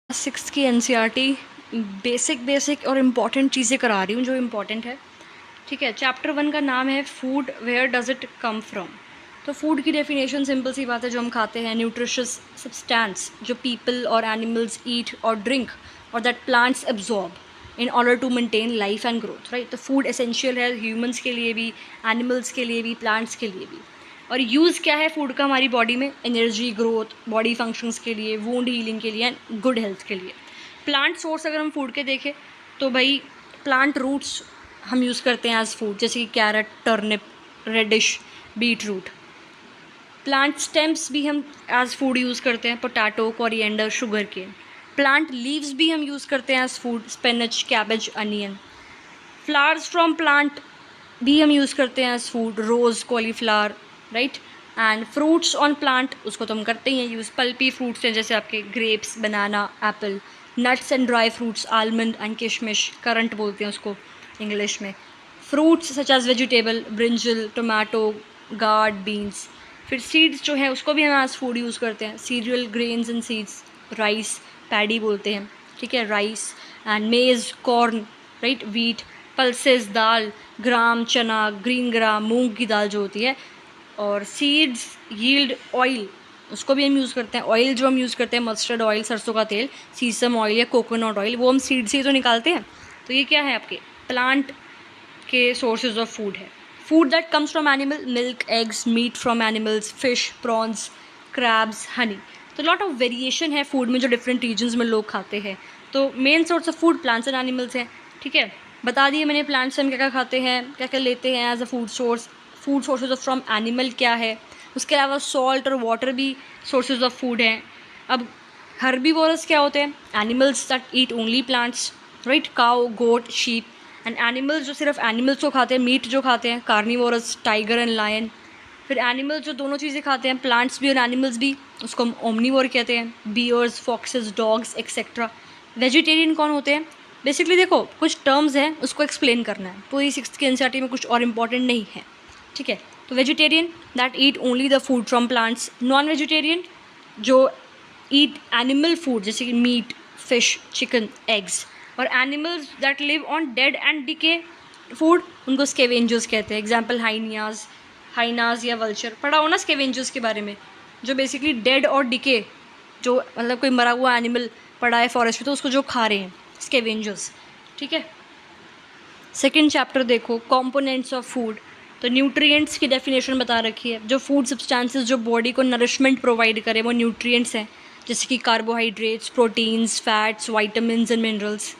Sixth की NCERT basic और important चीज़ें करा रही हूँ जो इम्पॉर्टेंट है। ठीक है, चैप्टर 1 का नाम है food, where does it come from. तो फूड की डेफिनेशन सिंपल सी बात है, जो हम खाते हैं, न्यूट्रिशियस सब्सटेंस जो पीपल और एनिमल्स ईट और ड्रिंक और that plants absorb in order to maintain life and growth, right. तो फूड एसेंशियल है ह्यूमंस के लिए भी, एनिमल्स के लिए भी, प्लांट्स के लिए भी। और यूज़ क्या है फूड का हमारी बॉडी में? एनर्जी, ग्रोथ, बॉडी फंक्शंस के लिए, वूंड हीलिंग के लिए एंड गुड हेल्थ के लिए। प्लांट सोर्स अगर हम फूड के देखें तो भाई प्लांट रूट्स हम यूज़ करते हैं एज फूड, जैसे कि carrot, turnip, radish, beet root. Plant stems भी हम एज फूड यूज़ करते हैं, potato, coriander, sugar cane. Plant leaves भी हम यूज़ करते हैं as food, spinach, cabbage, onion. Flowers from plant भी हम यूज़ करते हैं as food, rose, cauliflower, right. And fruits on plant, उसको तो हम करते ही हैं यूज़। पल्पी फ्रूट्स हैं जैसे आपके grapes, banana, apple. Nuts and dry fruits, almond and किशमिश, करंट बोलते हैं उसको इंग्लिश में। Fruits such as vegetable, brinjal, tomato, gourd, beans. फिर सीड्स जो है उसको भी हम एज फूड यूज़ करते हैं, serial, grains and seeds. Rice, paddy बोलते हैं, ठीक है, राइस एंड मेज़, कॉर्न, राइट, वीट। पल्सेस, दाल, ग्राम, चना, ग्रीन ग्राम, मूंग की दाल जो होती है। और सीड्स यील्ड ऑयल, उसको भी हम यूज़ करते हैं। ऑयल जो हम यूज़ करते हैं, मस्टर्ड ऑयल, सरसों का तेल, सीसम ऑयल या कोकोनट ऑयल, वो हम सीड से ही तो निकालते हैं। तो ये क्या है आपके प्लांट के सोर्सेज ऑफ फूड है। Food that comes from animal, milk, eggs, meat from animals, fish, prawns, crabs, honey. तो लॉट ऑफ वेरिएशन है फूड में जो डिफरेंट रीजन्स में लोग खाते हैं। तो main source of food plants and animals हैं, ठीक है। बता दिए मैंने प्लांट्स से हम क्या क्या खाते हैं, क्या क्या लेते हैं as a food source. Food sources of from animal क्या है, उसके अलावा सॉल्ट और वाटर भी सोर्सेज ऑफ फूड हैं। अब हर्बीवोरस क्या होते हैं? Animals that eat only plants, right, cow, goat, sheep. And animals जो सिर्फ एनिमल्स को खाते हैं, मीट जो खाते हैं, कार्निवोरस, टाइगर एंड लायन। फिर एनिमल्स जो दोनों चीज़ें खाते हैं, प्लांट्स भी और एनिमल्स भी, उसको हम ओमनीवोर कहते हैं, bears, foxes, dogs etcetera. Vegetarian कौन होते हैं? बेसिकली देखो कुछ टर्म्स हैं, उसको एक्सप्लेन करना है, पूरी सिक्स्थ की एनसीईआरटी में कुछ और इंपॉर्टेंट नहीं है, ठीक है। तो vegetarian that eat only the food from plants. Non vegetarian जो ईट एनिमल फूड जैसे कि मीट, फिश, चिकन, एग्स। और animals that live on dead and decay food, उनको स्केवेंजर्स कहते हैं। एग्जाम्पल हाइनाज या वल्चर। पढ़ा हो ना स्केवेंजर्स के बारे में, जो बेसिकली डेड और डिके, जो मतलब कोई मरा हुआ एनिमल पड़ा है फॉरेस्ट में तो उसको जो खा रहे हैं, स्केवेंजर्स, ठीक है। सेकेंड चैप्टर देखो, कंपोनेंट्स ऑफ फूड। तो न्यूट्रिएंट्स की डेफिनेशन बता रखी है, जो फूड सब्सटेंसेस जो बॉडी को नरिशमेंट प्रोवाइड करे वो न्यूट्रिएंट्स हैं, जैसे कि carbohydrates, proteins, fats, vitamins and minerals.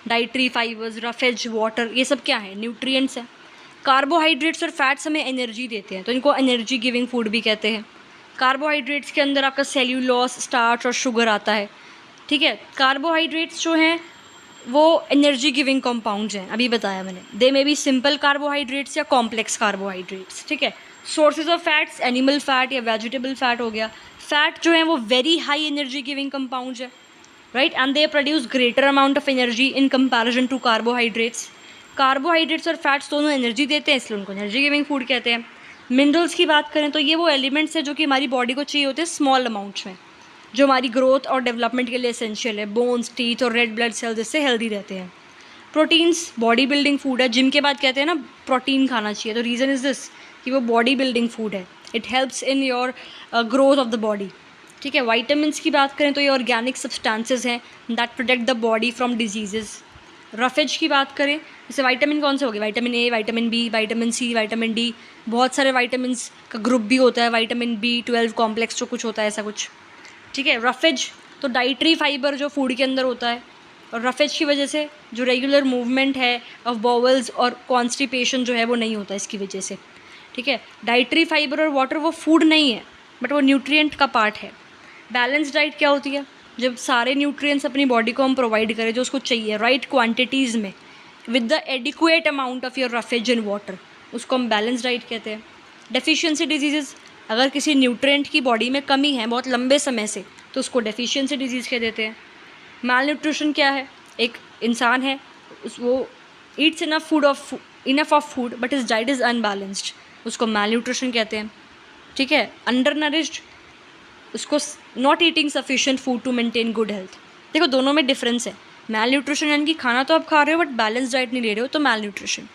Dietary fibres, roughage, water, ये सब क्या है? न्यूट्रिएंट्स हैं। कार्बोहाइड्रेट्स और फैट्स हमें एनर्जी देते हैं, तो इनको एनर्जी गिविंग फूड भी कहते हैं। कार्बोहाइड्रेट्स के अंदर आपका सेल्यूलोस, स्टार्च और शुगर आता है, ठीक है। कार्बोहाइड्रेट्स जो हैं वो एनर्जी गिविंग कंपाउंड्स हैं, अभी बताया मैंने। They may be simple carbohydrates या कॉम्प्लेक्स कार्बोहाइड्रेट्स, ठीक है। Sources of fats, animal fat या वेजिटेबल फैट हो गया। फैट जो है वो very high energy giving compounds है, right, and they produce greater amount of energy in comparison to carbohydrates. Carbohydrates और फैट्स दोनों एनर्जी देते हैं, इसलिए उनको एनर्जी गिविंग फूड कहते हैं। मिनरल्स की बात करें तो ये वो एलिमेंट्स हैं जो कि हमारी बॉडी को चाहिए होते हैं स्मॉल अमाउंट्स में, जो हमारी ग्रोथ और डेवलपमेंट के लिए एसेंशियल है। बोन्स, टीथ और रेड ब्लड सेल्स इससे हेल्दी रहते हैं। प्रोटीन्स बॉडी बिल्डिंग फूड है, जिम के बाद कहते हैं ना प्रोटीन खाना चाहिए, तो रीज़न इज़ दिस कि वो बॉडी बिल्डिंग फूड है, it helps in your growth of the body, ठीक है। वाइटामिन्स की बात करें तो ये ऑर्गेनिक सब्सटेंसेज हैं that protect the body from diseases. Roughage की बात करें, जैसे विटामिन कौन से हो गए? Vitamin A, vitamin B, vitamin C, vitamin D, बहुत सारे विटामिन्स का ग्रुप भी होता है, विटामिन B12 कॉम्प्लेक्स जो कुछ होता है ऐसा कुछ, ठीक है। रफेज तो डाइटरी फाइबर जो फूड के अंदर होता है, और रफेज की वजह से जो रेगुलर मूवमेंट है ऑफ बॉवल्स और कॉन्स्टिपेशन जो है वो नहीं होता इसकी वजह से, ठीक है। डाइटरी फाइबर और वाटर वो फूड नहीं है, बट वो न्यूट्रिएंट का पार्ट है। बैलेंस डाइट क्या होती है? जब सारे न्यूट्रिएंट्स अपनी बॉडी को हम प्रोवाइड करें जो उसको चाहिए राइट क्वांटिटीज़ में, with the adequate amount of your roughage and water, उसको हम बैलेंस डाइट कहते हैं। डेफिशिएंसी डिजीज़, अगर किसी न्यूट्रिएंट की बॉडी में कमी है बहुत लंबे समय से तो उसको डेफिशिएंसी डिजीज़ कह देते हैं। माल न्यूट्रिशन क्या है? एक इंसान है, वो eats enough of food but his diet is unbalanced, उसको माल न्यूट्रिशन कहते हैं, ठीक है। अंडर नरिश्ड, उसको not eating sufficient food to maintain good health. देखो दोनों में डिफरेंस है। मैल न्यूट्रिशन यानी कि खाना तो आप खा रहे हो बट बैलेंस डाइट नहीं ले रहे हो, तो मैल न्यूट्रिशन।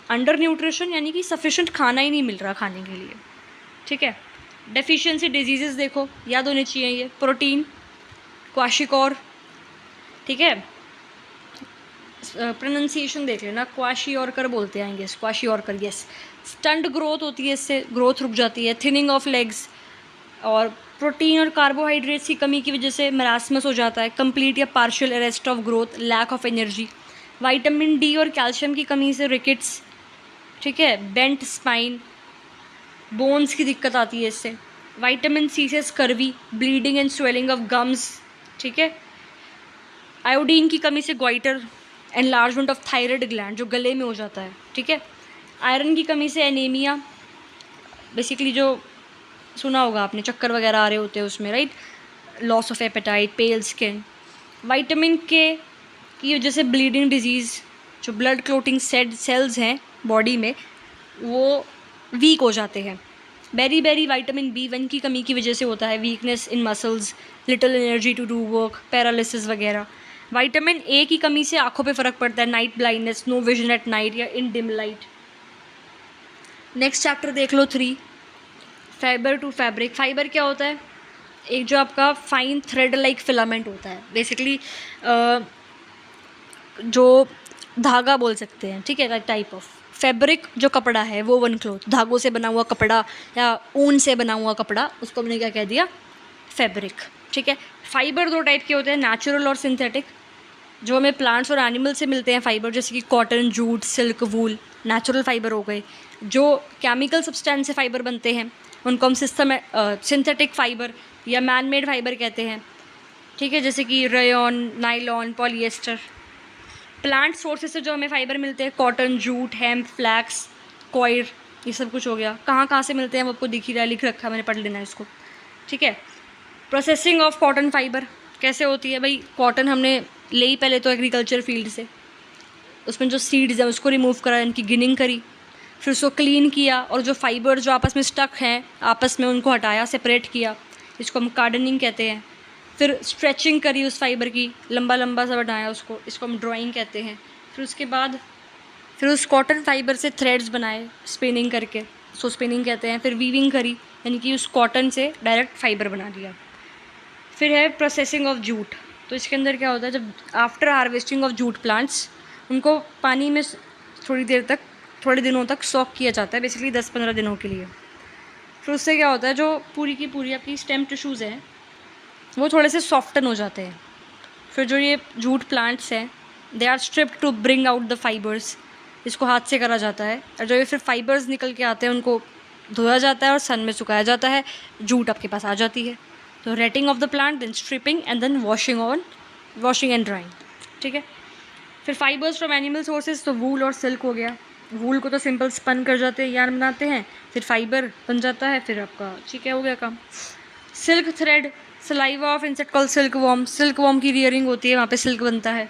अंडर न्यूट्रिशन यानी कि सफिशेंट खाना ही नहीं मिल रहा खाने के लिए, ठीक है। डेफिशिएंसी डिजीजेस देखो, याद होने चाहिए ये, प्रोटीन, क्वाशिकॉर, ठीक है। प्रोनाउंसिएशन देख लेना, क्वाशियोरकर बोलते हैं, yes kwashiorkor, yes. Stunt growth होती है, इससे ग्रोथ रुक जाती है, थिनिंग ऑफ लेग्स, और प्रोटीन और कार्बोहाइड्रेट्स की कमी की वजह से मरासमस हो जाता है, कंप्लीट या partial arrest of growth, lack of energy. Vitamin D और कैल्शियम की कमी से रिकेट्स, ठीक है, बेंट स्पाइन, बोन्स की दिक्कत आती है इससे। विटामिन सी से scurvy, bleeding and swelling of gums, ठीक है। आयोडीन की कमी से goitre, enlargement of thyroid gland जो गले में हो जाता है, ठीक है। आयरन की कमी से एनीमिया, बेसिकली जो सुना होगा आपने, चक्कर वगैरह आ रहे होते हैं उसमें, right, loss of appetite, pail skin. Vitamin के की वजह से ब्लीडिंग डिजीज़, जो ब्लड क्लोटिंग सेल्स हैं बॉडी में वो वीक हो जाते हैं। बेरी विटामिन B1 की कमी की वजह से होता है, weakness in muscles, little energy to do work, paralysis वगैरह। विटामिन A की कमी से आंखों पे फ़र्क पड़ता है, night blindness, no vision at night या in dim light. Next chapter देख लो 3, फाइबर टू फैब्रिक। फाइबर क्या होता है? एक जो आपका फाइन थ्रेड लाइक फिलामेंट होता है, बेसिकली जो धागा बोल सकते हैं, ठीक है, टाइप ऑफ। फैब्रिक जो कपड़ा है, वो वन क्लोथ, धागों से बना हुआ कपड़ा या ऊन से बना हुआ कपड़ा, उसको हमने क्या कह दिया? फैब्रिक, ठीक है। फाइबर दो टाइप के होते हैं, नेचुरल और सिंथेटिक। जो हमें प्लांट्स और एनिमल से मिलते हैं फाइबर, जैसे कि कॉटन, जूट, सिल्क, वूल, नेचुरल फाइबर हो गए। जो केमिकल सब्सटेंस से फाइबर बनते हैं उनको हम सिंथेटिक फाइबर या मैन मेड फाइबर कहते हैं, ठीक है, जैसे कि rayon, nylon, polyester. Plant sources से जो हमें फाइबर मिलते हैं, cotton, jute, hemp, flax, coir, ये सब कुछ हो गया। कहाँ से मिलते हैं वो आपको दिख ही रहा है, लिख रखा है मैंने, पढ़ लेना है इसको, ठीक है। प्रोसेसिंग ऑफ कॉटन फाइबर कैसे होती है भाई? कॉटन हमने ले ही पहले तो एग्रीकल्चर फील्ड से, उसमें जो सीड्स हैं उसको रिमूव करा, इनकी गिनिंग करी, फिर उसको क्लीन किया, और जो फाइबर जो आपस में स्टक हैं आपस में उनको हटाया, सेपरेट किया, इसको हम कार्डनिंग कहते हैं। फिर स्ट्रेचिंग करी उस फाइबर की, लंबा लंबा सा बनाया उसको, इसको हम ड्राइंग कहते हैं। फिर उसके बाद फिर उस कॉटन फाइबर से थ्रेड्स बनाए स्पिनिंग करके, उसको स्पिनिंग कहते हैं। फिर वीविंग करी, यानी कि उस कॉटन से डायरेक्ट फाइबर बना दिया। फिर है प्रोसेसिंग ऑफ जूट। तो इसके अंदर क्या होता है, जब after harvesting of jute plants, उनको पानी में थोड़े दिनों तक सॉक किया जाता है, बेसिकली 10-15 दिनों के लिए। फिर उससे क्या होता है, जो पूरी की पूरी आपकी स्टेम टिश्यूज़ हैं वो थोड़े से सॉफ्टन हो जाते हैं। फिर जो ये जूट प्लांट्स हैं, they are stripped to bring out the fibres, इसको हाथ से करा जाता है। और जो ये फिर फाइबर्स निकल के आते हैं उनको धोया जाता है और सन में सुखाया जाता है, जूट आपके पास आ जाती है। तो retting of the plant, then stripping and then washing and drying, ठीक है। फिर फाइबर्स फ्रॉम एनिमल सोर्सेज, तो वूल और सिल्क हो गया। वूल को तो सिंपल स्पन कर जाते हैं, यार्न बनाते हैं, फिर फाइबर बन जाता है, फिर आपका ठीक है हो गया काम। Silk thread, saliva of insect called silk worm, silk worm की रियरिंग होती है, वहाँ पे सिल्क बनता है।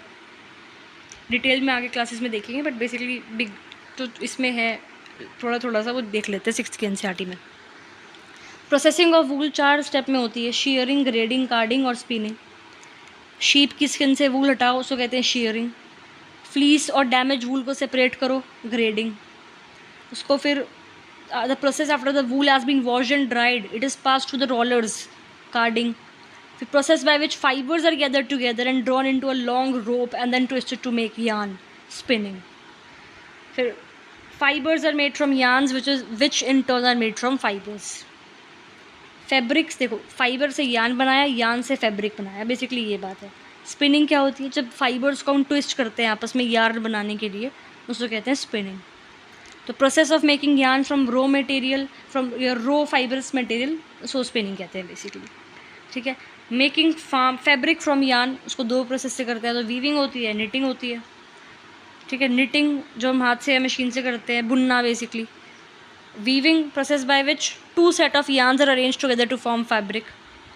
डिटेल में आगे क्लासेस में देखेंगे, बट बेसिकली बिग तो इसमें है, थोड़ा सा वो देख लेते हैं 6th की NCERT में। प्रोसेसिंग ऑफ वूल 4 स्टेप में होती है, शीयरिंग, ग्रेडिंग, कार्डिंग और स्पिनिंग। शीप की स्किन से वूल हटाओ, उसको कहते हैं शीयरिंग। फ्लीस और डैमेज वूल को सेपरेट करो, ग्रेडिंग। उसको फिर the process after the wool has been washed and dried, it is pass to the rollers, carding. फिर process by which fibres are gathered together and drawn into a long rope and then twisted to make yarn, spinning. फिर fibres are made from yarns which in turn are made from fibres. Fabrics देखो, fibre से yarn बनाया, yarn से fabric बनाया, basically ये बात है। Spinning क्या होती है, जब फाइबर्स को हम ट्विस्ट करते हैं आपस में यार्न बनाने के लिए, उसको कहते हैं स्पिनिंग। तो process of making yarn from raw material, from your raw fibres material, so spinning कहते हैं बेसिकली, ठीक है। मेकिंग फैब्रिक फ्रॉम यार्न, उसको 2 प्रोसेस से करते हैं, तो वीविंग होती है, निटिंग होती है, ठीक है। निटिंग जो हम हाथ से या मशीन से करते हैं, बुनना basically. Weaving process by which 2 set of yarns are arrange together to form fabric,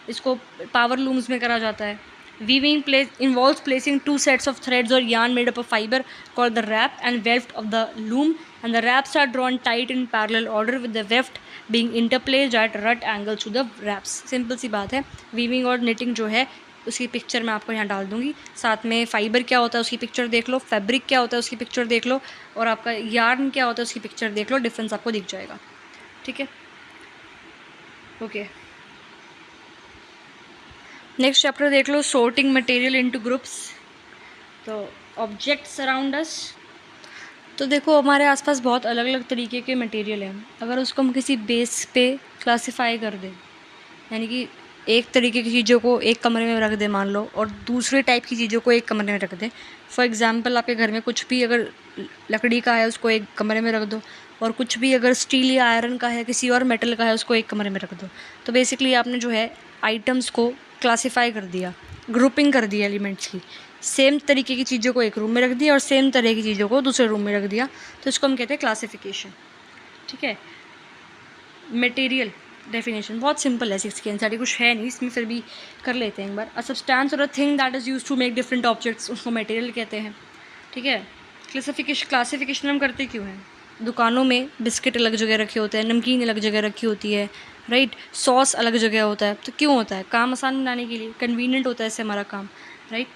इसको पावर लूम्स में करा जाता है। Weaving involves placing 2 sets of threads or yarn made up of fiber called the weft and weft of the loom, and the wefts are drawn tight in parallel order with the weft being interplaced at right angles to the wefts. Simple सी बात है, weaving और knitting जो है उसकी picture मैं आपको यहाँ डाल दूँगी। साथ में फाइबर क्या होता है उसकी पिक्चर देख लो, फैब्रिक क्या होता है उसकी पिक्चर देख लो, और आपका यार्न क्या होता है उसकी पिक्चर देख लो, डिफरेंस आपको दिख जाएगा। ठीक है, ओके। नेक्स्ट चैप्टर देख लो, सॉर्टिंग मटेरियल इनटू ग्रुप्स। तो ऑब्जेक्ट्स अराउंड अस, तो देखो हमारे आसपास बहुत अलग अलग तरीके के मटेरियल हैं। अगर उसको हम किसी बेस पे क्लासिफाई कर दें, यानी कि एक तरीके की चीज़ों को एक कमरे में रख दें मान लो, और दूसरे टाइप की चीज़ों को एक कमरे में रख दें। फॉर एग्जांपल आपके घर में कुछ भी अगर लकड़ी का है उसको एक कमरे में रख दो, और कुछ भी अगर स्टील या आयरन का है, किसी और मेटल का है, उसको एक कमरे में रख दो। तो बेसिकली आपने जो है आइटम्स को क्लासीफाई कर दिया, ग्रुपिंग कर दिया एलिमेंट्स की। सेम तरीके की चीज़ों को एक रूम में रख दिया और सेम तरह की चीज़ों को दूसरे रूम में रख दिया, तो इसको हम कहते हैं क्लासिफिकेशन। ठीक है, मटेरियल डेफिनेशन बहुत सिंपल है, 6 की एनसीईआरटी कुछ है नहीं इसमें, फिर भी कर लेते हैं एक बार। अ सब्सटेंस और a thing that is used to make different objects, उसको मटेरियल कहते हैं। ठीक है, क्लासिफिकेशन हम करते क्यों हैं? दुकानों में बिस्किट अलग जगह रखे होते हैं, नमकीन अलग जगह रखी होती है, राइट, सॉस अलग जगह होता है। तो क्यों होता है? काम आसान बनाने के लिए, कन्वीनियंट होता है इससे हमारा काम, राइट।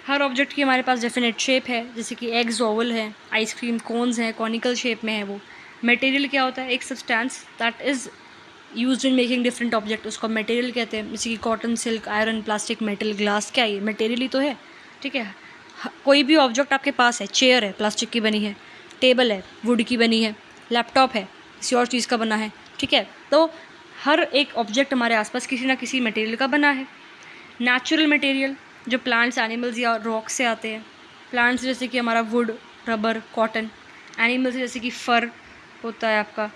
हर ऑब्जेक्ट की हमारे पास डेफिनेट शेप है, जैसे कि एग्स ओवल है, आइसक्रीम कोन्स हैं कॉनिकल शेप में है वो। मटेरियल क्या होता है? एक substance that is used in making different object, उसको मटेरियल कहते हैं। जैसे कि cotton, silk, iron, plastic, metal, glass, क्या ये मटेरियल ही तो है। ठीक है, कोई भी ऑब्जेक्ट आपके पास है, चेयर है प्लास्टिक की बनी है, टेबल है वुड की बनी है, लैपटॉप है किसी और चीज़ का बना है। ठीक है, तो हर एक ऑब्जेक्ट हमारे आसपास किसी ना किसी मटेरियल का बना है। नेचुरल मटेरियल जो प्लांट्स, एनिमल्स या रॉक से आते हैं। प्लांट्स जैसे कि हमारा वुड, रबर, कॉटन। एनिमल्स जैसे कि फर होता है आपका,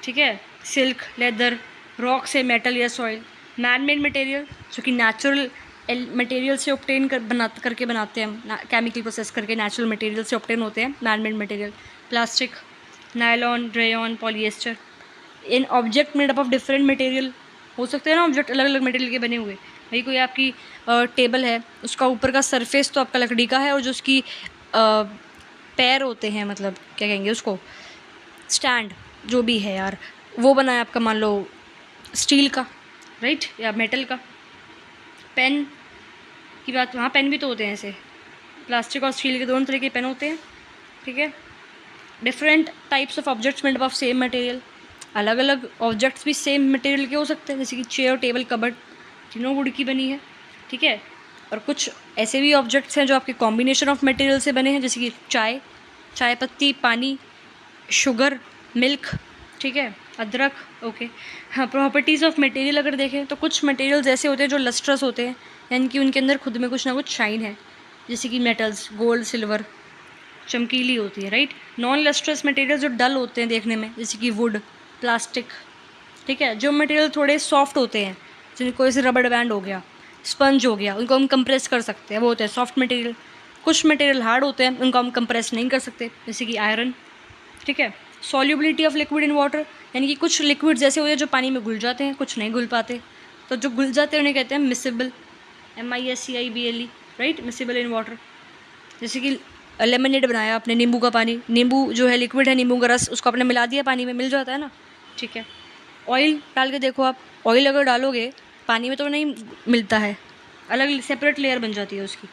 ठीक है, सिल्क, लेदर, रॉक से मेटल या सॉइल। मैन मेड मटेरियल जो कि नेचुरल मटेरियल से ऑब्टेन करके बनाते हैं हम, केमिकल प्रोसेस करके नेचुरल मटेरियल से ऑब्टेन होते हैं man made material. Plastic, nylon, rayon, polyester. In object made up of different material, हो सकते हैं ना ऑब्जेक्ट अलग अलग मटेरियल के बने हुए। भाई कोई आपकी टेबल है, उसका ऊपर का सरफेस तो आपका लकड़ी का है, और जो उसकी पैर होते हैं, मतलब क्या कहेंगे उसको, स्टैंड जो भी है यार, वो बना है आपका मान लो स्टील का, राइट, या मेटल का। पेन की बात, हाँ पेन भी तो होते हैं ऐसे, प्लास्टिक और स्टील के दोनों तरह के पेन होते हैं। ठीक है, different types of objects made of same material. अलग अलग ऑब्जेक्ट्स भी सेम मटेरियल के हो सकते हैं, जैसे कि चेयर, टेबल, कबर्ड, तीनों वुड की बनी है। ठीक है, और कुछ ऐसे भी ऑब्जेक्ट्स हैं जो आपके कॉम्बिनेशन ऑफ मटेरियल से बने हैं, जैसे कि चाय पत्ती, पानी, शुगर, मिल्क, ठीक है, अदरक। ओके, हाँ, प्रॉपर्टीज़ ऑफ मटेरियल अगर देखें तो कुछ मटेरियल्स ऐसे होते हैं जो लस्ट्रस होते हैं, यानी कि उनके अंदर खुद में कुछ ना कुछ शाइन है, जैसे कि मेटल्स, गोल्ड, सिल्वर, चमकीली होती है, राइट। नॉन लस्ट्रस मटेरियल जो डल होते हैं देखने में, जैसे कि वुड, प्लास्टिक। ठीक है, जो मटेरियल थोड़े सॉफ्ट होते हैं, जिनको जैसे रबड़ बैंड हो गया, स्पंज हो गया, उनको हम कंप्रेस कर सकते हैं, वो होते हैं सॉफ्ट मटेरियल। कुछ मटेरियल हार्ड होते हैं, उनको हम कंप्रेस नहीं कर सकते, जैसे कि आयरन। ठीक है, solubility of liquid in water, यानी कि कुछ लिक्विड्स ऐसे होते हैं जो पानी में घुल जाते हैं, कुछ नहीं घुल पाते। तो जो घुल जाते हैं उन्हें कहते हैं miscible, MISCIBLE, right, miscible in water. जैसे कि लेमनेड बनाया आपने, नींबू का पानी, नींबू जो है लिक्विड है, नींबू का रस, उसको आपने मिला दिया पानी में, मिल जाता है ना। ठीक है, ऑयल डाल के देखो आप, ऑयल अगर डालोगे पानी में तो नहीं मिलता है, अलग सेपरेट लेयर बन जाती है उसकी।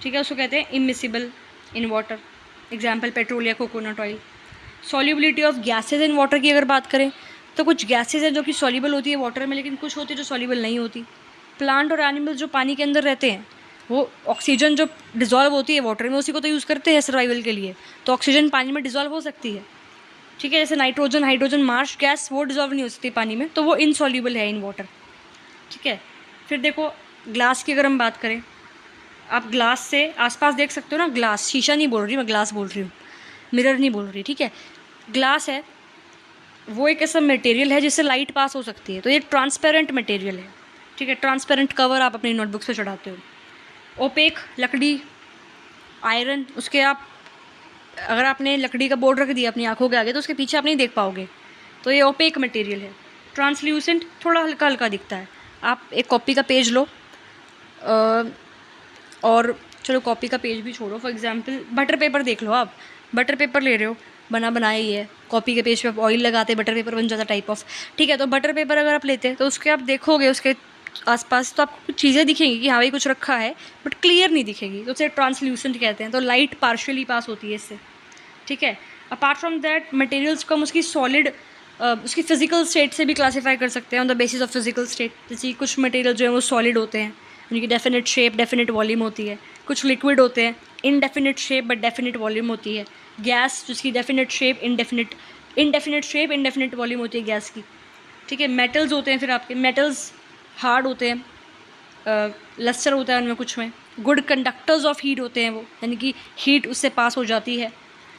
ठीक है, उसको कहते हैं immiscible in water. Example petrol या coconut oil. Solubility of gases in water की अगर बात करें तो कुछ गैसेज हैं जो कि सॉल्युबल होती है वाटर में, लेकिन कुछ होती है जो सॉल्युबल नहीं होती। प्लांट और एनिमल्स जो पानी के अंदर रहते हैं, वो ऑक्सीजन जो डिज़ोल्व होती है वाटर में, उसी को तो यूज़ करते हैं सर्वाइवल के लिए, तो ऑक्सीजन पानी में डिज़ोल्व हो सकती है। ठीक है, जैसे नाइट्रोजन, हाइड्रोजन, मार्श गैस, वो डिज़ोल्व नहीं हो सकती पानी में, तो वो इनसॉल्युबल है इन वाटर। ठीक है, फिर देखो ग्लास की अगर हम बात करें, आप ग्लास से आसपास देख सकते हो ना, ग्लास, शीशा नहीं बोल रही मैं, ग्लास बोल रही हूँ, मिरर नहीं बोल रही। ठीक है, ग्लास है, वो एक ऐसा मटेरियल है जिससे लाइट पास हो सकती है, तो ये ट्रांसपेरेंट मटेरियल है। ठीक है, ट्रांसपेरेंट कवर आप अपनी नोटबुक से चढ़ाते हो। ओपेक, लकड़ी, आयरन, उसके आप अगर आपने लकड़ी का बोर्ड रख दिया अपनी आंखों के आगे तो उसके पीछे आप नहीं देख पाओगे, तो ये ओपेक मटेरियल है। ट्रांसल्यूसेंट, थोड़ा हल्का हल्का दिखता है। आप एक कॉपी का पेज लो, और चलो कॉपी का पेज भी छोड़ो, फॉर एग्जांपल बटर पेपर देख लो। आप बटर पेपर ले रहे हो, बनाया ही है, कॉपी के पेज पे आप ऑयल लगाते, बटर पेपर बन जाता टाइप ऑफ। ठीक है, तो बटर पेपर अगर आप लेते हैं तो उसके आप देखोगे उसके आसपास, तो आपको कुछ चीज़ें दिखेंगी कि हाँ भाई कुछ रखा है, बट क्लियर नहीं दिखेगी, तो उसे ट्रांसल्यूसेंट कहते हैं। तो लाइट पार्शियली पास होती है इससे, ठीक है। अपार्ट फ्रॉम दैट मटेरियल्स को हम उसकी सॉलिड उसकी फिजिकल स्टेट से भी क्लासीफाई कर सकते हैं on the basis of physical state. जैसे कुछ मटेरियल जो है वो सॉलिड होते हैं, उनकी डेफिनेट शेप डेफिनेट वॉल्यूम होती है। कुछ लिक्विड होते हैं, indefinite shape but definite volume होती है। गैस जिसकी definite shape indefinite shape indefinite volume होती है गैस की, ठीक है। मेटल्स होते हैं, फिर आपके मेटल्स हार्ड होते हैं, लस्टर होता है उनमें, कुछ में गुड कंडक्टर्स ऑफ हीट होते हैं वो, यानी कि हीट उससे पास हो जाती है।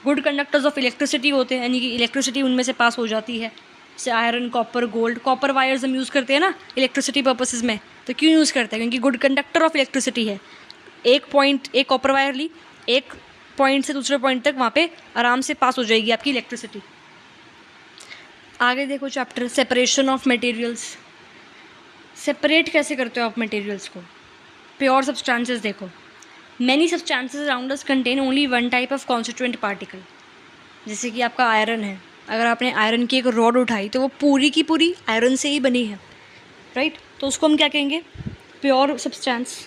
गुड कंडक्टर्स ऑफ इलेक्ट्रिसिटी होते हैं, यानी कि इलेक्ट्रिसिटी उनमें से पास हो जाती है, जैसे iron, copper, gold. Copper wires हम यूज़ करते हैं ना इलेक्ट्रिसिटी पर्पसेस में, तो क्यों यूज़ करते हैं? क्योंकि गुड कंडक्टर ऑफ इलेक्ट्रिसिटी है। एक कॉपर वायर ली, एक पॉइंट से दूसरे पॉइंट तक वहाँ पे आराम से पास हो जाएगी आपकी इलेक्ट्रिसिटी। आगे देखो chapter separation of materials. Separate कैसे करते हो आप मटेरियल्स को? प्योर सब्सटेंसेस देखो, many substances around us contain only one type of constituent particle. जैसे कि आपका आयरन है, अगर आपने आयरन की एक रॉड उठाई तो वो पूरी की पूरी आयरन से ही बनी है, राइट? तो उसको हम क्या कहेंगे? प्योर सब्सटेंस,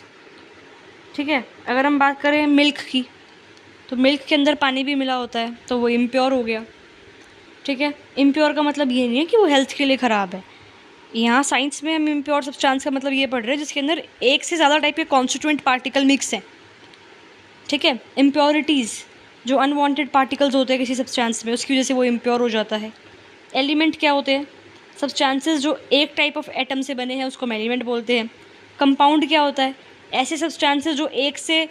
ठीक है। अगर हम बात करें मिल्क की, तो मिल्क के अंदर पानी भी मिला होता है, तो वो इम्प्योर हो गया, ठीक है। इम्प्योर का मतलब ये नहीं है कि वो हेल्थ के लिए ख़राब है। यहाँ साइंस में हम इम्प्योर सब्सटेंस का मतलब ये पढ़ रहे हैं जिसके अंदर एक से ज़्यादा टाइप के कॉन्स्टिट्यूएंट पार्टिकल मिक्स हैं, ठीक है। इम्प्योरिटीज़ जो अनवांटेड पार्टिकल्स होते हैं किसी सब्सटेंस में, उसकी वजह से वो इम्प्योर हो जाता है। एलिमेंट क्या होते हैं? सब्सटेंसेस जो एक टाइप ऑफ एटम से बने हैं उसको हम एलिमेंट बोलते हैं। कंपाउंड क्या होता है? ऐसे सब्सटेंसेस जो एक से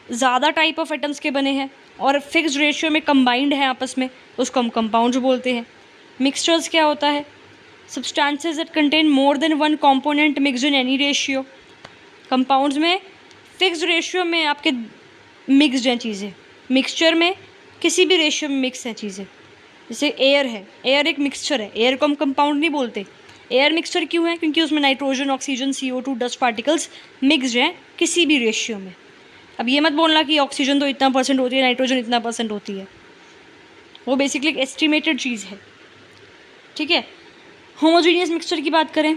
ज़्यादा टाइप ऑफ एटम्स के बने हैं और फिक्स्ड रेशियो में कंबाइंड हैं आपस में, उसको हम कंपाउंड्स बोलते हैं। मिक्सचर्स क्या होता है? Substances that contain more than one component mix in any ratio. Compounds में फिक्स्ड रेशियो में आपके मिक्सड हैं चीज़ें, मिक्सचर में किसी भी रेशियो में मिक्स हैं चीज़ें। जैसे एयर है, एयर एक मिक्सचर है, एयर को हम कंपाउंड नहीं बोलते। एयर मिक्सचर क्यों है? क्योंकि उसमें nitrogen, oxygen, CO2, dust particles mixed हैं किसी भी रेशियो में। अब ये मत बोलना कि ऑक्सीजन तो इतना % होती है, नाइट्रोजन इतना % होती है, वो बेसिकली एक एस्टिमेटेड चीज़ है, ठीक है। होमोजीनियस मिक्सचर की बात करें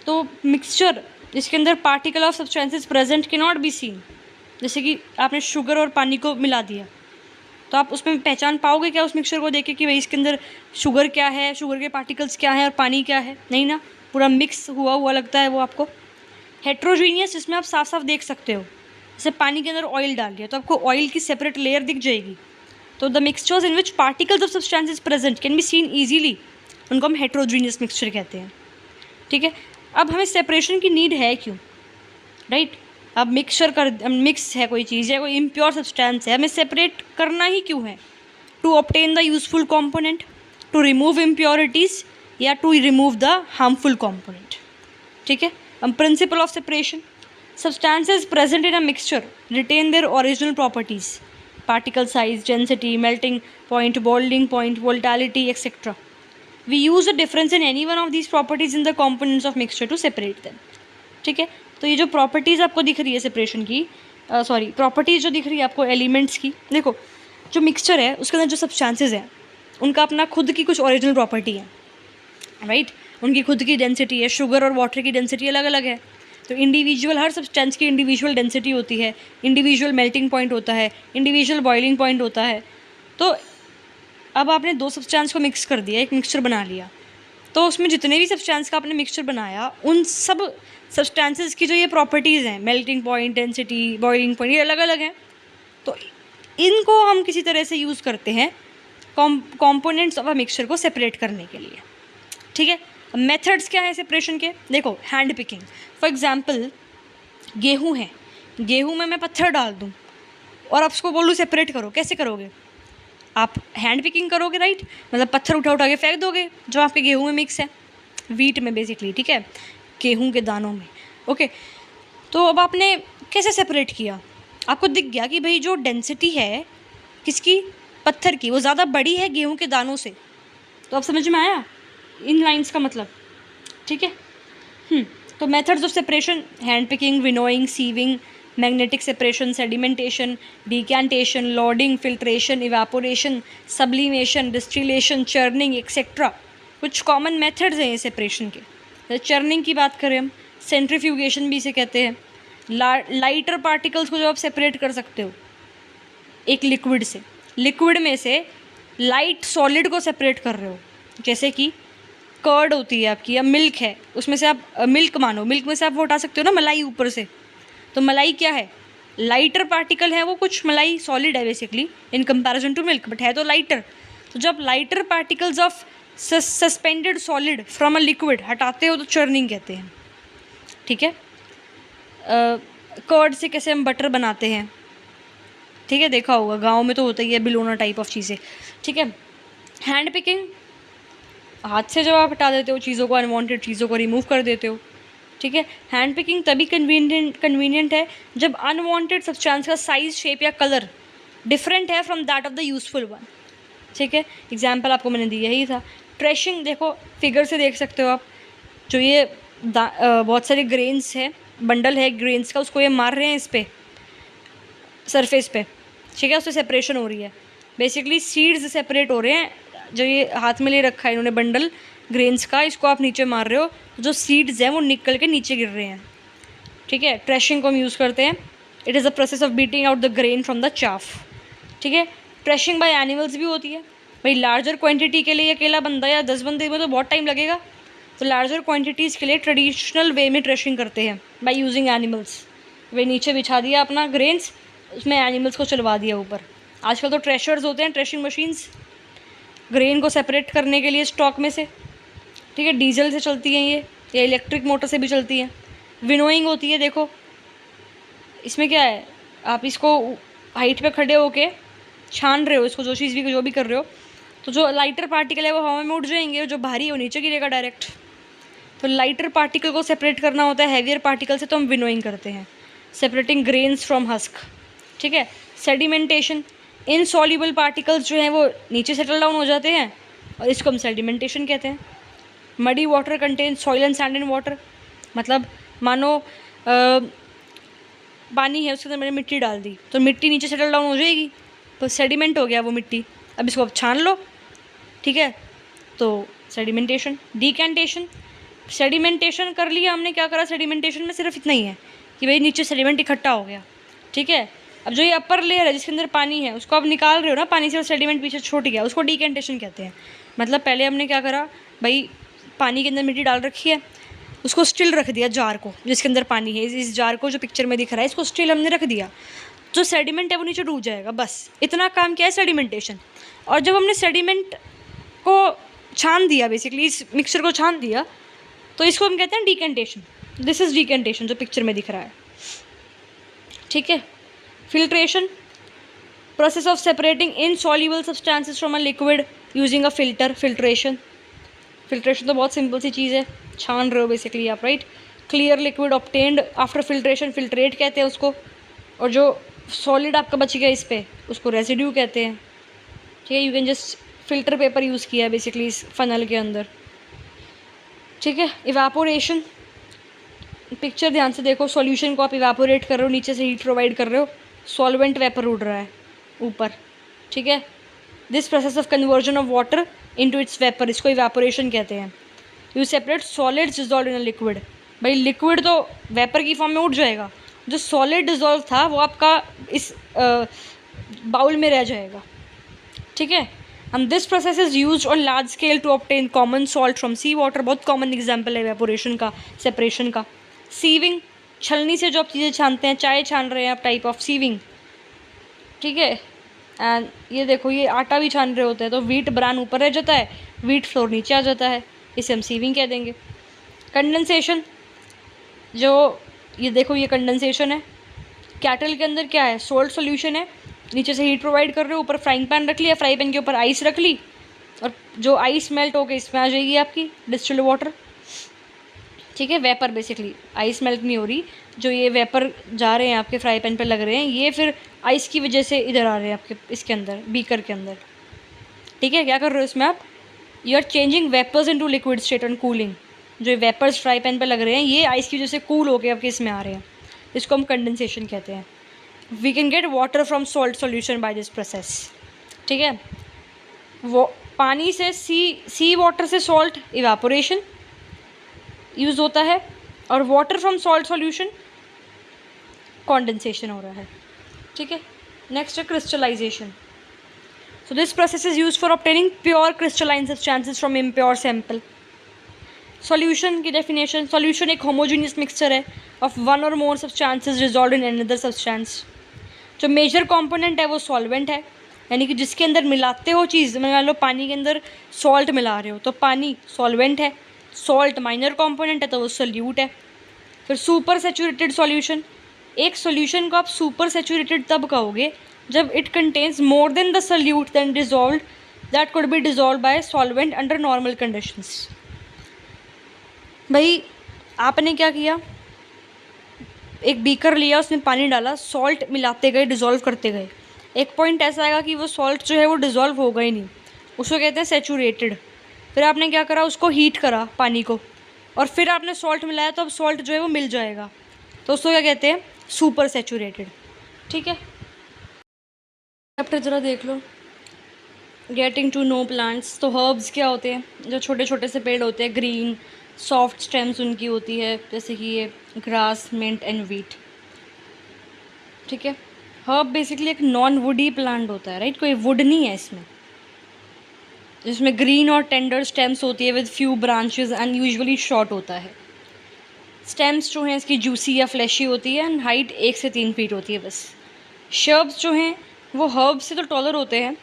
तो मिक्सचर जिसके अंदर particle of substances present can not be seen. जैसे कि आपने शुगर और पानी को मिला दिया, तो आप उसमें पहचान पाओगे क्या उस मिक्सचर को देख के कि भाई इसके अंदर शुगर क्या है, शुगर के पार्टिकल्स क्या हैं और पानी क्या है? नहीं ना, पूरा मिक्स हुआ हुआ लगता है वो आपको। हेट्रोजीनियस जिसमें आप साफ साफ देख सकते हो, जैसे पानी के अंदर ऑयल डाल दिया तो आपको ऑयल की सेपरेट लेयर दिख जाएगी। तो the mixtures in which particles of substances present can be seen easily, उनको हम हेट्रोजीनियस मिक्सचर कहते हैं, ठीक है। अब हमें सेपरेशन की नीड है क्यों, राइट? अब मिक्स है कोई चीज़ है, कोई इम्प्योर सब्सटेंस है, हमें सेपरेट करना ही क्यों है? To obtain the useful component, to remove impurities, या to remove the harmful component, ठीक है। अब principle of separation, substances present in a mixture retain their original properties, particle size, density, melting point, boiling point, volatility, etc. We use the difference in any one of these properties in the components of mixture to separate them, ठीक है। तो ये जो properties आपको दिख रही है separation की, प्रॉपर्टीज़ जो दिख रही है आपको एलिमेंट्स की, देखो जो मिक्सचर है उसके अंदर जो सब्सटेंसेस हैं उनका अपना खुद की कुछ ओरिजिनल प्रॉपर्टी है, राइट? उनकी खुद की डेंसिटी है, शुगर और वाटर की डेंसिटी अलग अलग है। तो इंडिविजुअल, हर सब्सटेंस की इंडिविजुअल डेंसिटी होती है, इंडिविजुअल मेल्टिंग पॉइंट होता है, इंडिविजुअल बॉइलिंग पॉइंट होता है। तो अब आपने दो सब्सटेंस को मिक्स कर दिया, एक मिक्सचर बना लिया, तो उसमें जितने भी सब्सटेंस का आपने मिक्सचर बनाया उन सब सब्सटेंसेस की जो ये प्रॉपर्टीज़ हैं, melting point, density, boiling point, ये अलग अलग हैं। तो इनको हम किसी तरह से यूज़ करते हैं कॉम्पोनेंट्स ऑफ अ मिक्सचर को सेपरेट करने के लिए, ठीक है। मेथड्स क्या है सेपरेशन के? देखो, हैंड पिकिंग। फॉर एग्जांपल गेहूँ है, गेहूँ में मैं पत्थर डाल दूँ और आप उसको बोलूँ सेपरेट करो, कैसे करोगे? आप हैंड पिकिंग करोगे, राइट? मतलब पत्थर उठा उठा के फेंक दोगे जो आपके गेहूँ में मिक्स है, वीट में बेसिकली, ठीक है, गेहूँ के दानों में। ओके, तो अब आपने कैसे सेपरेट किया? आपको दिख गया कि भाई जो डेंसिटी है किसकी, पत्थर की, वो ज़्यादा बड़ी है गेहूँ के दानों से। तो अब समझ में आया इन लाइंस का मतलब, ठीक है। तो methods of separation: hand picking, winnowing, sieving, magnetic separation, sedimentation, decantation, loading, filtration, evaporation, sublimation, distillation, churning, etcetera. कुछ कॉमन मेथड्स हैं ये सेपरेशन के। चर्निंग की बात करें हम, सेंट्रीफ्यूगेशन भी इसे कहते हैं। लाइटर पार्टिकल्स को जब आप सेपरेट कर सकते हो एक लिक्विड से, लिक्विड में से लाइट सॉलिड को सेपरेट कर रहे हो, जैसे कि कर्ड होती है आपकी या मिल्क है, उसमें से आप मिल्क मानो, मिल्क में से आप वो हटा सकते हो ना मलाई ऊपर से, तो मलाई क्या है, लाइटर पार्टिकल है, वो कुछ मलाई सॉलिड है basically in comparison to milk, but है तो लाइटर। तो जब lighter particles of suspended solid from a liquid हटाते हो तो चर्निंग कहते हैं। ठीक है, कर्ड से कैसे हम बटर बनाते हैं, ठीक है, देखा होगा, गाँव में तो होता ही है बिलोना टाइप ऑफ चीज़ें। ठीक है, हैंड पिकिंग, हाथ से जब आप हटा देते हो चीज़ों को, अनवांटेड चीज़ों को रिमूव कर देते हो। ठीक है, हैंड पिकिंग तभी कन्वीनियंट है जब अनवांटेड सब्सटेंस का साइज, शेप या कलर डिफरेंट है from that of the useful one. ठीक है, एग्जाम्पल आपको मैंने दिया ही था। ट्रेशिंग, देखो फिगर से देख सकते हो आप, जो ये बहुत सारे ग्रेन्स है, बंडल है ग्रेन्स का, उसको ये मार रहे हैं इस पर सरफेस पे। ठीक है, उससे सेपरेशन हो रही है, बेसिकली सीड्स सेपरेट हो रहे हैं। जो ये हाथ में ले रखा है इन्होंने बंडल ग्रेन्स का, इसको आप नीचे मार रहे हो तो जो सीड्स हैं वो निकल के नीचे गिर रहे हैं। ठीक है, ट्रेशिंग को हम यूज़ करते हैं। It is the process of beating out the grain from the chaff. ठीक है, ट्रेशिंग बाय एनिमल्स भी होती है। भाई लार्जर क्वांटिटी के लिए अकेला बंदा या 10 बंदे में तो बहुत टाइम लगेगा, तो लार्जर क्वांटिटीज़ के लिए ट्रेडिशनल वे में ट्रेशिंग करते हैं बाय यूजिंग एनिमल्स। वे नीचे बिछा दिया अपना ग्रेन्स, उसमें एनिमल्स को चलवा दिया ऊपर। आजकल तो ट्रेशर्स होते हैं, ट्रेशिंग मशीन्स, ग्रेन को सेपरेट करने के लिए स्टॉक में से। ठीक है, डीजल से चलती हैं ये, या इलेक्ट्रिक मोटर से भी चलती हैं। विनोइंग होती है, देखो इसमें क्या है, आप इसको हाइट पे खड़े होके छान रहे हो इसको, जो चीज़ भी जो भी कर रहे हो, तो जो लाइटर पार्टिकल है वो हवा में उड़ जाएंगे और जो भारी है वो नीचे गिरेगा डायरेक्ट। तो लाइटर पार्टिकल को सेपरेट करना होता है हैवियर पार्टिकल से, तो हम विनोइंग करते हैं, सेपरेटिंग ग्रेन्स फ्रॉम हस्क। ठीक है, सेडिमेंटेशन, इनसॉल्युबल पार्टिकल्स जो हैं वो नीचे सेटल डाउन हो जाते हैं और इसको हम सेडिमेंटेशन कहते हैं। Muddy water contain soil and sand in water, मतलब मानो पानी है, उसके अंदर मैंने मिट्टी डाल दी तो मिट्टी नीचे सेटल डाउन हो जाएगी, तो सेडिमेंट हो गया वो मिट्टी। अब इसको अब छान लो, ठीक है, तो सेडिमेंटेशन। डिकेंटेशन, सेडिमेंटेशन कर लिया हमने, क्या करा सेडिमेंटेशन में, सिर्फ इतना ही है कि भाई नीचे सेडिमेंट इकट्ठा हो गया। ठीक है, अब जो ये अपर लेयर है जिसके अंदर पानी है उसको आप निकाल रहे हो ना पानी से, और सेडिमेंट पीछे छूट गया, उसको डिकेंटेशन कहते हैं। मतलब पहले हमने क्या करा, भाई पानी के अंदर मिट्टी डाल रखी है, उसको स्टिल रख दिया जार को जिसके अंदर पानी है, इस जार को जो पिक्चर में दिख रहा है इसको स्टिल हमने रख दिया, जो सेडिमेंट है वो नीचे डूब जाएगा, बस इतना काम क्या है सेडिमेंटेशन। और जब हमने सेडिमेंट को छान दिया, बेसिकली इस मिक्सचर को छान दिया, तो इसको हम कहते हैं डिकेंटेशन। दिस इज़ डिकेंटेशन जो पिक्चर में दिख रहा है। ठीक है, filtration, process of separating insoluble substances from a liquid using a filter. Filtration तो बहुत सिंपल सी चीज़ है, छान रहे हो बेसिकली आप, right. Clear liquid obtained after filtration, filtrate कहते हैं उसको, और जो सॉलिड आपका बच गया इस पर उसको रेसिड्यू कहते हैं। ठीक है, you can just filter paper use किया है बेसिकली इस फनल के अंदर। ठीक है, इवापोरेशन, पिक्चर ध्यान से देखो, सॉल्यूशन को आप इवापोरेट कर रहे हो, नीचे से हीट प्रोवाइड कर रहे हो, सॉल्वेंट वेपर उड़ रहा है ऊपर। ठीक है, this process of conversion of water into its vapour, इसको इवापोरेशन कहते हैं। You separate solids dissolve in a liquid, भाई लिक्विड तो वेपर की फॉर्म में उठ जाएगा, जो सॉलिड डिजॉल्व था वो आपका इस बाउल में रह जाएगा। ठीक है, and this process is used on large scale to obtain common salt from sea water, बहुत कॉमन एग्जाम्पल है इवेपोरेशन का, सेपरेशन का। सीविंग, छलनी से जो आप चीज़ें छानते हैं, चाय छान रहे हैं आप, टाइप ऑफ सीविंग। ठीक है, एंड ये देखो ये आटा भी छान रहे होते हैं, तो व्हीट ब्रान ऊपर रह जाता है, व्हीट फ्लोर नीचे आ जाता है, इसे हम सीविंग कह देंगे। कंडेंसेशन, जो ये देखो ये कंडेंसेशन है, कैटल के अंदर क्या है, सोल्ट सोल्यूशन है, नीचे से हीट प्रोवाइड कर रहे हो, ऊपर फ्राइंग पैन रख लिया, फ्राई पैन के ऊपर आइस रख ली, और जो आइस मेल्ट होकर इसमें आ जाएगी आपकी डिस्टिल्ड वाटर। ठीक है, वेपर, बेसिकली आइस मेल्ट नहीं हो रही, जो ये वेपर जा रहे हैं आपके फ्राई पैन पे लग रहे हैं, ये फिर आइस की वजह से इधर आ रहे हैं आपके इसके अंदर, बीकर के अंदर। ठीक है, क्या कर रहे हो इसमें आप, you are changing vapours into liquid state on cooling, जो वेपर्स फ्राई पैन पे लग रहे हैं ये आइस की वजह से कूल होकर आपके इसमें आ रहे हैं, इसको हम कंडेंसेशन कहते हैं। We can get water from salt solution by this process. ठीक है, वो पानी से सी वाटर से सॉल्ट इवापोरेशन यूज़ होता है, और water from salt solution condensation हो रहा है, ठीक है। नेक्स्ट है crystallisation. So this process is use for obtaining pure crystalline substances from impure sample. Solution की डेफिनेशन, सॉल्यूशन एक होमोजीनियस मिक्सचर है of one or more substances dissolved in another substance. जो मेजर कंपोनेंट है वो solvent है, यानी कि जिसके अंदर मिलाते हो चीज़, मान लो पानी के अंदर सॉल्ट मिला रहे हो तो पानी सॉल्वेंट है, सॉल्ट माइनर कंपोनेंट है तो वो सोल्यूट है। फिर सुपर सैचुरेटेड सॉल्यूशन, एक सॉल्यूशन को आप सुपर सैचुरेटेड तब कहोगे जब it contains more than the solute than dissolved that could be dissolve by solvent under normal conditions. भाई आपने क्या किया, एक बीकर लिया, उसमें पानी डाला, सॉल्ट मिलाते गए, डिज़ोल्व करते गए, एक पॉइंट ऐसा आएगा कि वो सॉल्ट जो है वो डिज़ोल्व होगा ही नहीं, उसको कहते हैं सैचुरेटेड। फिर आपने क्या करा, उसको हीट करा पानी को, और फिर आपने सॉल्ट मिलाया तो अब सॉल्ट जो है वो मिल जाएगा, तो उसको क्या कहते हैं, सुपर सैचुरेटेड, ठीक है। चैप्टर ज़रा देख लो, गेटिंग टू नो प्लांट्स। तो हर्ब्स क्या होते हैं, जो छोटे छोटे से पेड़ होते हैं, ग्रीन सॉफ्ट स्टेम्स उनकी होती है, जैसे कि ये ग्रास, मिंट एंड वीट, ठीक है। हर्ब बेसिकली एक नॉन वुडी प्लांट होता है, राइट, कोई वुड नहीं है इसमें, जिसमें ग्रीन और टेंडर स्टेम्स होती है with few branches and usually short होता है। स्टेम्स जो हैं इसकी जूसी या फ्लैशी होती है एंड हाइट 1 से 3 फीट होती है बस। शर्ब्स जो हैं वो हर्ब से तो टॉलर होते हैं,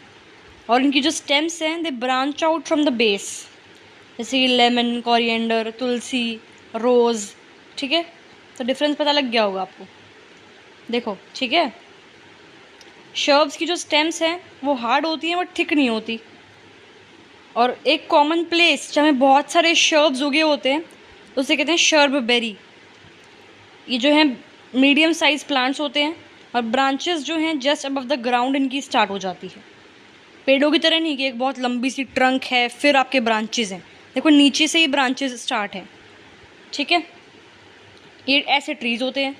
और इनकी जो स्टेम्स हैं they branch out from the base, जैसे कि लेमन, कोरिएंडर, तुलसी, रोज़, ठीक है। तो डिफरेंस पता लग गया होगा आपको, देखो, ठीक है। शर्ब्स की जो स्टेम्स हैं वो हार्ड होती हैं बट थिक नहीं होती, और एक कॉमन प्लेस जहाँ बहुत सारे शर्ब्स उगे होते हैं उसे कहते हैं शर्ब बेरी। ये जो है मीडियम साइज प्लांट्स होते हैं, और ब्रांचेस जो हैं जस्ट अबव द ग्राउंड इनकी स्टार्ट हो जाती है। पेड़ों की तरह नहीं कि एक बहुत लंबी सी ट्रंक है फिर आपके ब्रांचेस हैं, देखो नीचे से ही ब्रांचेस स्टार्ट हैं, ठीक है। ये ऐसे ट्रीज़ होते हैं,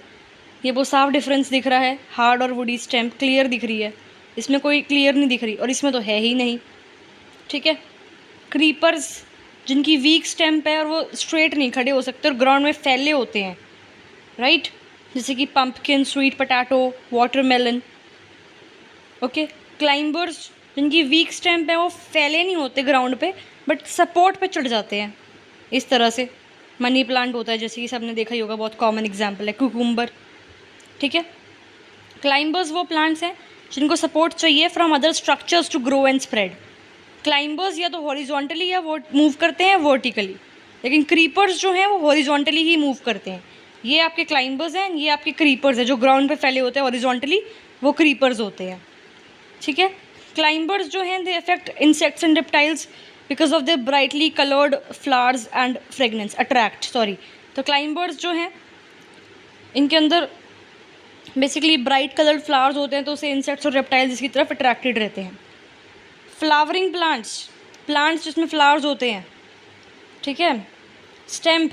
ये वो साफ डिफरेंस दिख रहा है, हार्ड और वुडी स्टेम क्लियर दिख रही है, इसमें कोई क्लियर नहीं दिख रही, और इसमें तो है ही नहीं, ठीक है। क्रीपर्स जिनकी वीक स्टेम्प है और वो स्ट्रेट नहीं खड़े हो सकते और ग्राउंड में फैले होते हैं, राइट, जैसे कि pumpkin, sweet potato, watermelon, okay. Climbers जिनकी वीक स्टेम्प है वो फैले नहीं होते ग्राउंड पे बट सपोर्ट पे चढ़ जाते हैं, इस तरह से। मनी प्लांट होता है, जैसे कि सबने देखा ही होगा, बहुत कॉमन एग्जांपल है कुकुम्बर, ठीक है। क्लाइंबर्स वो प्लांट्स हैं जिनको सपोर्ट चाहिए from other structures to grow and spread. Climbers या तो हॉरिजॉन्टली या वो मूव करते हैं वर्टिकली, लेकिन क्रीपर्स जो हैं वो हॉरिजॉन्टली ही मूव करते हैं। ये आपके क्लाइंबर्स हैं, ये आपके क्रीपर्स हैं, जो ग्राउंड पे फैले होते हैं हॉरिजॉन्टली, वो क्रीपर्स होते हैं, ठीक है। क्लाइंबर्स जो हैं they affect insects and reptiles because of the brightly coloured flowers and fragrance attract, sorry. तो क्लाइंबर्स जो हैं इनके अंदर बेसिकली ब्राइट कलर्ड फ्लावर्स होते हैं, तो उसे इंसेक्ट्स और रेप्टाइल्स इसकी तरफ अट्रैक्टेड रहते हैं। फ्लावरिंग प्लांट्स, प्लांट्स जिसमें फ्लावर्स होते हैं, ठीक है। स्टेम्प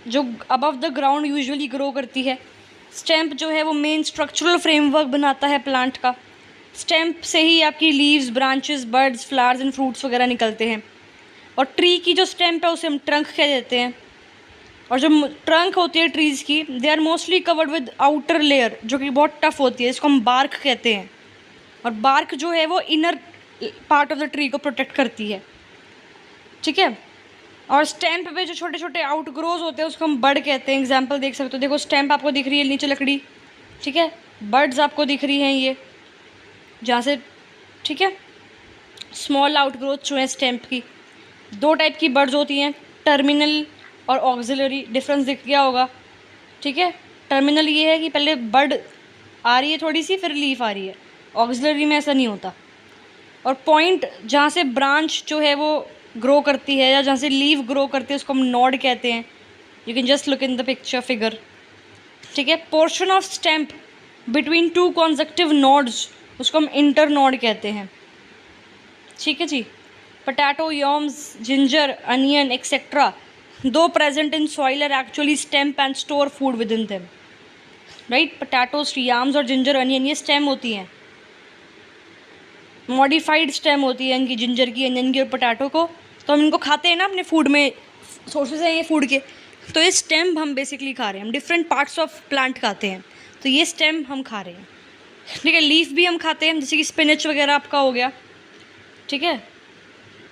जो above the ground usually grow करती है, स्टेम्प जो है वो मेन स्ट्रक्चरल फ्रेमवर्क बनाता है प्लांट का। स्टेम्प से ही आपकी leaves, branches, birds, flowers and fruits वगैरह निकलते हैं। और ट्री की जो स्टेम्प है उसे हम ट्रंक कह देते हैं, और जो ट्रंक होती है ट्रीज़ की they are mostly covered with outer layer जो कि बहुत टफ होती है, इसको हम बार्क कहते हैं। और बार्क जो है वो inner part of the tree को प्रोटेक्ट करती है, ठीक है। और स्टेम्प पे जो छोटे छोटे आउट ग्रोज होते हैं उसको हम बर्ड कहते हैं। एग्जाम्पल देख सकते हो, देखो स्टेम्प आपको दिख रही है नीचे लकड़ी, ठीक है, बर्ड्स आपको दिख रही हैं ये जहाँ से, ठीक है। स्मॉल आउट ग्रोथ जो है स्टेम्प की, दो टाइप की बर्ड्स होती हैं, टर्मिनल और ऑक्सिलरी। डिफरेंस दिख गया होगा, ठीक है। टर्मिनल ये है कि पहले बर्ड आ रही है थोड़ी सी फिर लीफ आ रही है, ऑक्सिलरी में ऐसा नहीं होता। और पॉइंट जहाँ से ब्रांच जो है वो ग्रो करती है या जहाँ से लीफ ग्रो करती है उसको हम नोड कहते हैं। You can just look in the picture figure, ठीक है। Portion of stem between two consecutive nodes उसको हम इंटर नोड कहते हैं, ठीक है जी। Potato, yams, ginger, onion etcetera though present in soil are actually stem and store food within them, right. Potatoes, yams और जिंजर, अनियन ये stem होती हैं, मॉडिफाइड स्टेम होती है इनकी, जिंजर की, अनियन की और पोटैटो को। तो हम इनको खाते हैं ना अपने फूड में, सोर्सेज हैं ये फूड के, तो ये स्टेम हम बेसिकली खा रहे हैं, हम डिफरेंट पार्ट्स ऑफ प्लांट खाते हैं, तो ये स्टेम हम खा रहे हैं। ठीक है, लीफ भी हम खाते हैं, जैसे कि स्पिनच वगैरह आपका हो गया। ठीक है,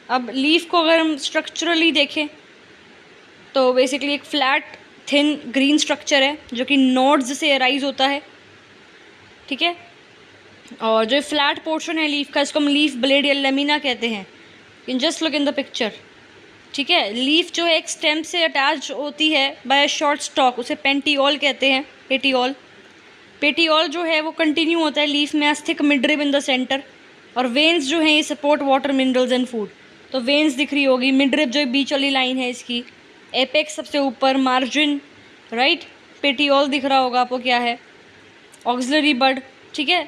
अब लीफ को अगर हम स्ट्रक्चरली देखें तो बेसिकली एक फ्लैट थिन ग्रीन स्ट्रक्चर है जो कि नोड्स से अराइज होता है। ठीक है, और जो फ्लैट पोर्शन है लीफ का, इसको हम लीफ ब्लेड या लेमिना कहते हैं। You just look in the picture. ठीक है, लीफ जो है एक स्टेम से अटैच होती है बाय शॉर्ट स्टॉक, उसे पेंटियोल कहते हैं, पेटियोल। पेटियोल जो है वो कंटिन्यू होता है लीफ में, thick midrib in the centre, और वेन्स जो हैं ये support water minerals and food. तो वेन्स दिख रही होगी, मिडरिब जो बीच वाली लाइन है इसकी, एपेक्स सबसे ऊपर, मार्जिन, राइट। पेटियोल दिख रहा होगा आपको क्या है, ऑक्सिलरी बड। ठीक है,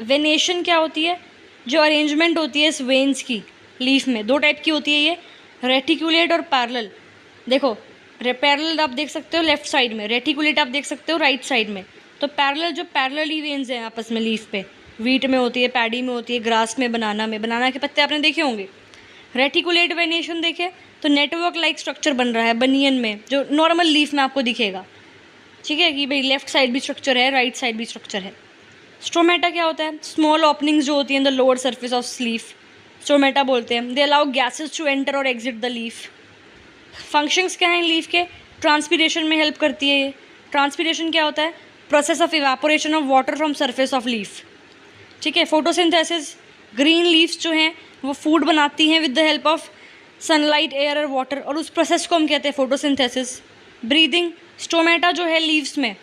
वेनेशन क्या होती है, जो अरेंजमेंट होती है इस वेन्स की लीफ में, दो टाइप की होती है ये, रेटिकुलेट और पैरेलल। देखो, पैरेलल आप देख सकते हो लेफ्ट साइड में, रेटिकुलेट आप देख सकते हो राइट साइड में। तो पैरेलल जो पैरेलली वेन्स हैं आपस में लीफ पे, वीट में होती है, पैडी में होती है, ग्रास में, बनाना के पत्ते आपने देखे होंगे। रेटिकुलेट वेनेशन देखे तो नेटवर्क लाइक स्ट्रक्चर बन रहा है बनियन में, जो नॉर्मल लीफ में आपको दिखेगा। ठीक है, कि भाई लेफ्ट साइड भी स्ट्रक्चर है, राइट साइड भी स्ट्रक्चर है। स्ट्रोमेटा क्या होता है, स्मॉल ओपनिंग्स जो होती हैं the lower surface of leaf, stomata बोलते हैं। They allow gases to enter और एग्जिट द लीफ। फंक्शंस क्या हैं लीफ के, ट्रांसपीरेशन में हेल्प करती है ये। ट्रांसपीरेशन क्या होता है, process of evaporation of water from surface of leaf. ठीक है, फोटोसिंथेसिस, ग्रीन लीव्स जो हैं वो फूड बनाती हैं with the help of sunlight, air और वाटर, और उस प्रोसेस को हम कहते हैं फोटोसिंथेसिस। ब्रीदिंग, स्टोमेटा जो है लीव्स में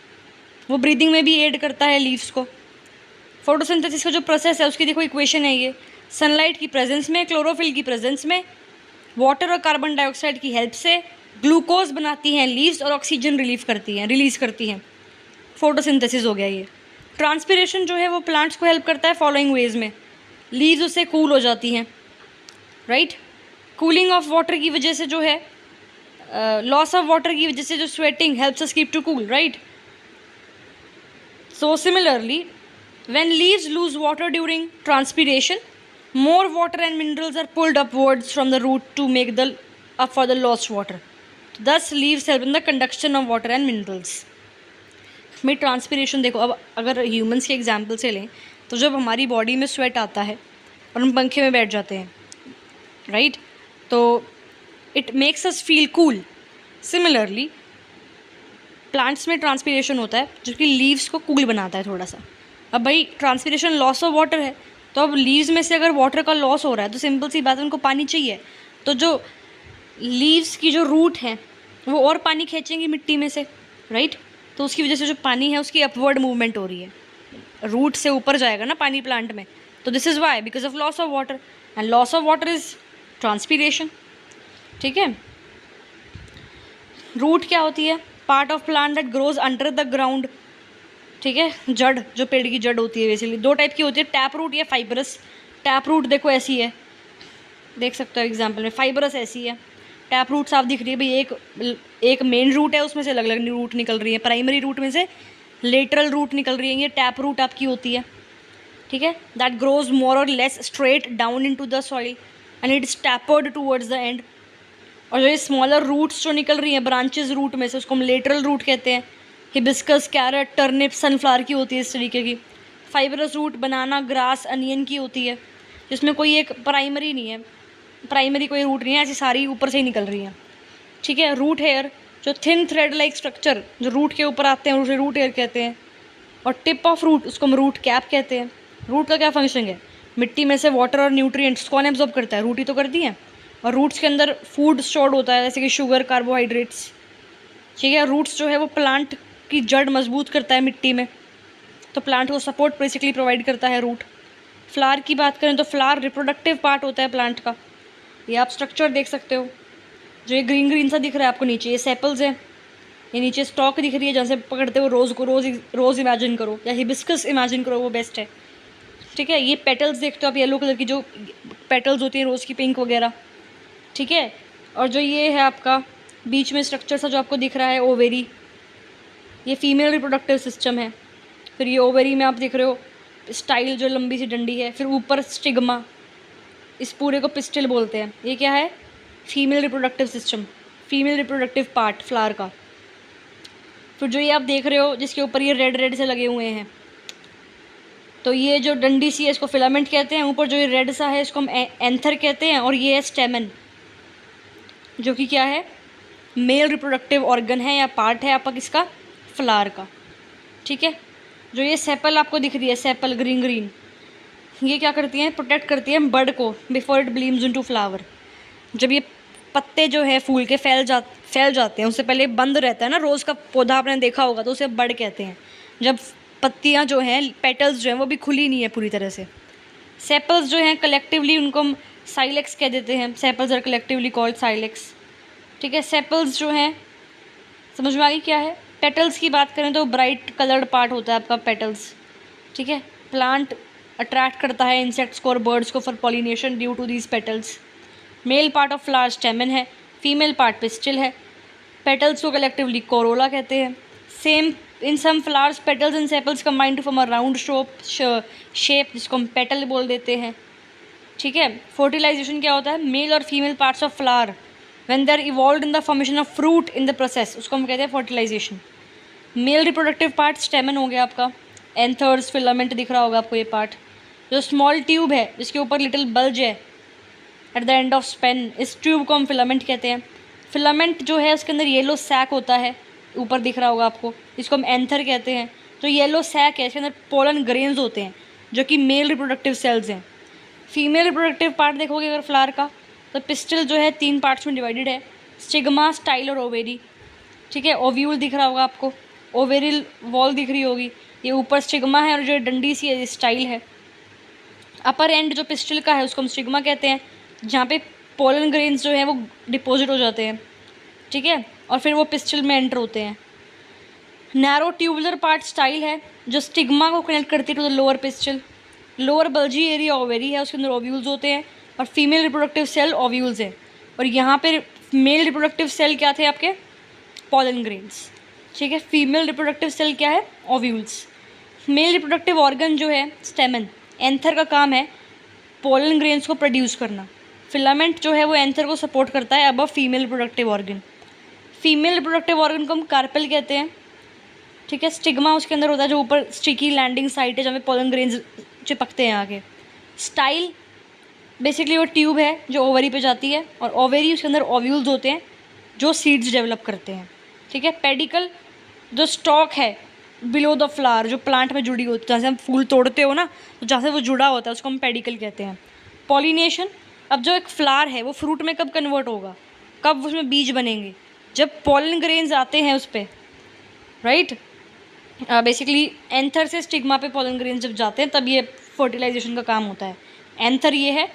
वो ब्रीदिंग में भी एड करता है लीव्स को। फोटोसिंथेसिस का जो प्रोसेस है उसकी देखो इक्वेशन है ये, सनलाइट की प्रेजेंस में, क्लोरोफिल की प्रेजेंस में, वाटर और कार्बन डाइऑक्साइड की हेल्प से ग्लूकोज बनाती हैं लीव्स और ऑक्सीजन रिलीज़ करती हैं। फोटोसिंथेसिस हो गया ये। ट्रांसपिरेशन जो है वो प्लांट्स को हेल्प करता है फॉलोइंग वेज में, लीव्स उससे कूल हो जाती हैं, राइट। कूलिंग ऑफ वाटर की वजह से जो है, लॉस ऑफ वाटर की वजह से जो sweating helps us keep to cool, right. So similarly when leaves lose water during transpiration, more water and minerals are pulled upwards from the root to make the up for the lost water. Thus leaves help in the conduction of water and minerals. में transpiration देखो, अब अगर humans के example से लें तो जब हमारी बॉडी में स्वेट आता है और हम पंखे में बैठ जाते हैं, राइट, तो it makes us feel cool. Similarly plants में ट्रांसपिरेशन होता है जो कि लीव्स को कूल बनाता है थोड़ा सा। अब भाई ट्रांसपिरेशन लॉस ऑफ वाटर है, तो अब लीव्स में से अगर वाटर का लॉस हो रहा है तो सिंपल सी बात है उनको पानी चाहिए। तो जो लीव्स की जो रूट है वो और पानी खींचेंगी मिट्टी में से, राइट। तो उसकी वजह से जो पानी है उसकी अपवर्ड मूवमेंट हो रही है, रूट से ऊपर जाएगा ना पानी प्लांट में। तो this is why, because of loss of water, and loss of water is transpiration. ठीक है, रूट क्या होती है, part of plant that grows under the ground. ठीक है, जड़, जो पेड़ की जड़ होती है बेसिकली दो टाइप की होती है, टैप रूट या फाइबरस। टैप रूट देखो ऐसी है, देख सकते हो एग्जांपल में, फाइबरस ऐसी है, टैप रूट साफ दिख रही है भाई, एक मेन रूट है उसमें से अलग अलग रूट निकल रही है, प्राइमरी रूट में से लेटरल रूट निकल रही है, ये टैप रूट आपकी होती है। ठीक है, दैट ग्रोज मोर और less straight down into the soil and it is tapered towards the end. और जो ये स्मॉलर रूट्स जो निकल रही हैं ब्रांचेज रूट में से, उसको हम लेटरल रूट कहते हैं। हिबिस्कस, कैरेट, टर्निप, सनफ्लावर की होती है इस तरीके की। फाइबरस रूट बनाना, ग्रास, अनियन की होती है, जिसमें कोई एक प्राइमरी नहीं है, प्राइमरी कोई रूट नहीं है, ऐसी सारी ऊपर से ही निकल रही हैं। ठीक है, रूट हेयर, जो थिन थ्रेड लाइक स्ट्रक्चर जो रूट के ऊपर आते हैं उसे रूट हेयर कहते हैं। और टिप ऑफ रूट, उसको हम रूट कैप कहते हैं। रूट का क्या फंक्शन है, मिट्टी में से वाटर और न्यूट्रिएंट्स कौन एब्जॉर्ब करता है, रूट ही तो करती है। और रूट्स के अंदर फूड स्टोर्ड होता है, जैसे कि शुगर, कार्बोहाइड्रेट्स। ठीक है, रूट्स जो है वो प्लांट की जड़ मजबूत करता है मिट्टी में, तो प्लांट को सपोर्ट बेसिकली प्रोवाइड करता है रूट। फ्लावर की बात करें तो फ्लावर रिप्रोडक्टिव पार्ट होता है प्लांट का। ये आप स्ट्रक्चर देख सकते हो, जो ये ग्रीन ग्रीन सा दिख रहा है आपको नीचे, ये सेपल्स हैं, ये नीचे स्टॉक दिख रही है जहाँ से पकड़ते हो रोज़ को, रोज़ इमेजिन करो या हिबिस्कस इमेजिन करो, वो बेस्ट है। ठीक है, ये पेटल्स देखते हो आप, येलो कलर की जो पेटल्स होती हैं रोज़ की, पिंक वगैरह। ठीक है, और जो ये है आपका बीच में स्ट्रक्चर सा जो आपको दिख रहा है, ओवेरी, ये फीमेल रिप्रोडक्टिव सिस्टम है। फिर ये ओवेरी में आप देख रहे हो स्टाइल जो लंबी सी डंडी है, फिर ऊपर स्टिग्मा, इस पूरे को पिस्टिल बोलते हैं। ये क्या है, female reproductive system, female reproductive part flower का। फिर जो ये आप देख रहे हो जिसके ऊपर ये रेड रेड से लगे हुए हैं, तो ये जो डंडी सी है इसको फिलामेंट कहते हैं। ऊपर जो ये रेड सा है इसको हम एंथर कहते हैं। और ये है स्टेमन, जो कि क्या है, मेल रिप्रोडक्टिव ऑर्गन है या पार्ट है आपका किसका, फ्लावर का। ठीक है, जो ये सेपल आपको दिख रही है, सेपल ग्रीन ग्रीन, ये क्या करती हैं, प्रोटेक्ट करती हैं बर्ड को before it blooms into flower. जब ये पत्ते जो है फूल के फैल जाते हैं, उससे पहले बंद रहता है ना, रोज़ का पौधा आपने देखा होगा तो उसे बर्ड कहते हैं। जब पत्तियां जो हैं, पेटल्स जो हैं वो भी खुली नहीं है पूरी तरह से। सेपल्स जो हैं कलेक्टिवली उनको हम साइलेक्स कह देते हैं। Sepals are collectively called calyx. ठीक है, सेपल्स जो हैं, समझ में आ गई क्या है। पेटल्स की बात करें तो ब्राइट कलर्ड पार्ट होता है आपका पेटल्स। ठीक है, प्लांट अट्रैक्ट करता है इंसेक्ट्स को और बर्ड्स को for pollination due to these petals. Male part of flower stamen है, फीमेल पार्ट पिस्टिल है। पेटल्स को कलेक्टिवली कोरोला कहते हैं। Same in some flowers petals and sepals combine to form a round shape जिसको हम petal बोल देते हैं। ठीक है, फर्टिलाइजेशन क्या होता है, मेल और female parts of flower when they are evolved in the formation of fruit in the process, उसको हम कहते हैं fertilisation. Male reproductive part stamen हो गया आपका, एंथर्स फिलामेंट दिख रहा होगा आपको ये पार्ट। जो स्मॉल ट्यूब है जिसके ऊपर लिटिल बल्ज है at the end of Spain, इस ट्यूब को हम फिलामेंट कहते हैं। फिलामेंट जो है उसके अंदर येलो सैक होता है, ऊपर दिख रहा होगा आपको, इसको हम एंथर कहते हैं। जो येलो सैक है इसके अंदर पोलन ग्रेन्स होते हैं जो कि मेल रिप्रोडक्टिव सेल्स हैं। फीमेल रिप्रोडक्टिव पार्ट देखोगे अगर फ्लावर का, तो पिस्टल जो है 3 पार्ट्स में डिवाइडेड है, स्टिग्मा, स्टाइल और ओवेरी। ठीक है, ओव्यूल दिख रहा होगा आपको, ओवेरिल वॉल दिख रही होगी, ये ऊपर स्टिग्मा है और जो डंडी सी है ये स्टाइल है। अपर एंड जो पिस्टल का है उसको हम स्टिग्मा कहते हैं, जहाँ पे पोलन ग्रेन्स जो है वो डिपॉजिट हो जाते हैं। ठीक है, और फिर वो पिस्टल में एंटर होते हैं। नैरो ट्यूबुलर पार्ट स्टाइल है जो स्टिग्मा को कनेक्ट करती है to the lower pistil. Lower bulgy area ovary है, उसके अंदर ओव्यूल्स होते हैं और फीमेल रिप्रोडक्टिव सेल ओव्यूल्स है। और यहाँ पे मेल रिप्रोडक्टिव सेल क्या थे आपके, पोलन ग्रेन्स। ठीक है, फीमेल रिप्रोडक्टिव सेल क्या है, ओव्यूल्स। मेल रिप्रोडक्टिव ऑर्गन जो है स्टेमन, एंथर का काम है पोलन ग्रेन्स को प्रोड्यूस करना। फिलामेंट जो है वो एंथर को सपोर्ट करता है above female reproductive organ. Female reproductive organ को हम कार्पेल कहते हैं। ठीक है, स्टिग्मा उसके अंदर होता है जो ऊपर स्टिकी लैंडिंग साइट है जहाँ पे पोलन ग्रेन्स चिपकते हैं आगे। स्टाइल बेसिकली वो ट्यूब है जो ओवरी पे जाती है और ओवरी उसके अंदर ओव्यूल्स होते हैं जो सीड्स डेवलप करते हैं। ठीक है, पेडिकल जो स्टॉक है बिलो द फ्लावर जो प्लांट में जुड़ी होती है, जहाँ से हम फूल तोड़ते हो ना, तो जहाँ से वो जुड़ा होता है उसको हम पेडिकल कहते हैं। पॉलिनेशन, अब जो एक फ्लावर है वो फ्रूट में कब कन्वर्ट होगा, कब उसमें बीज बनेंगे, जब पोलन ग्रेन्स आते हैं उस पर, राइट। बेसिकली एंथर से स्टिग्मा पे पोलन ग्रेन्स जब जाते हैं तब ये फर्टिलाइजेशन का काम होता है। एंथर ये है,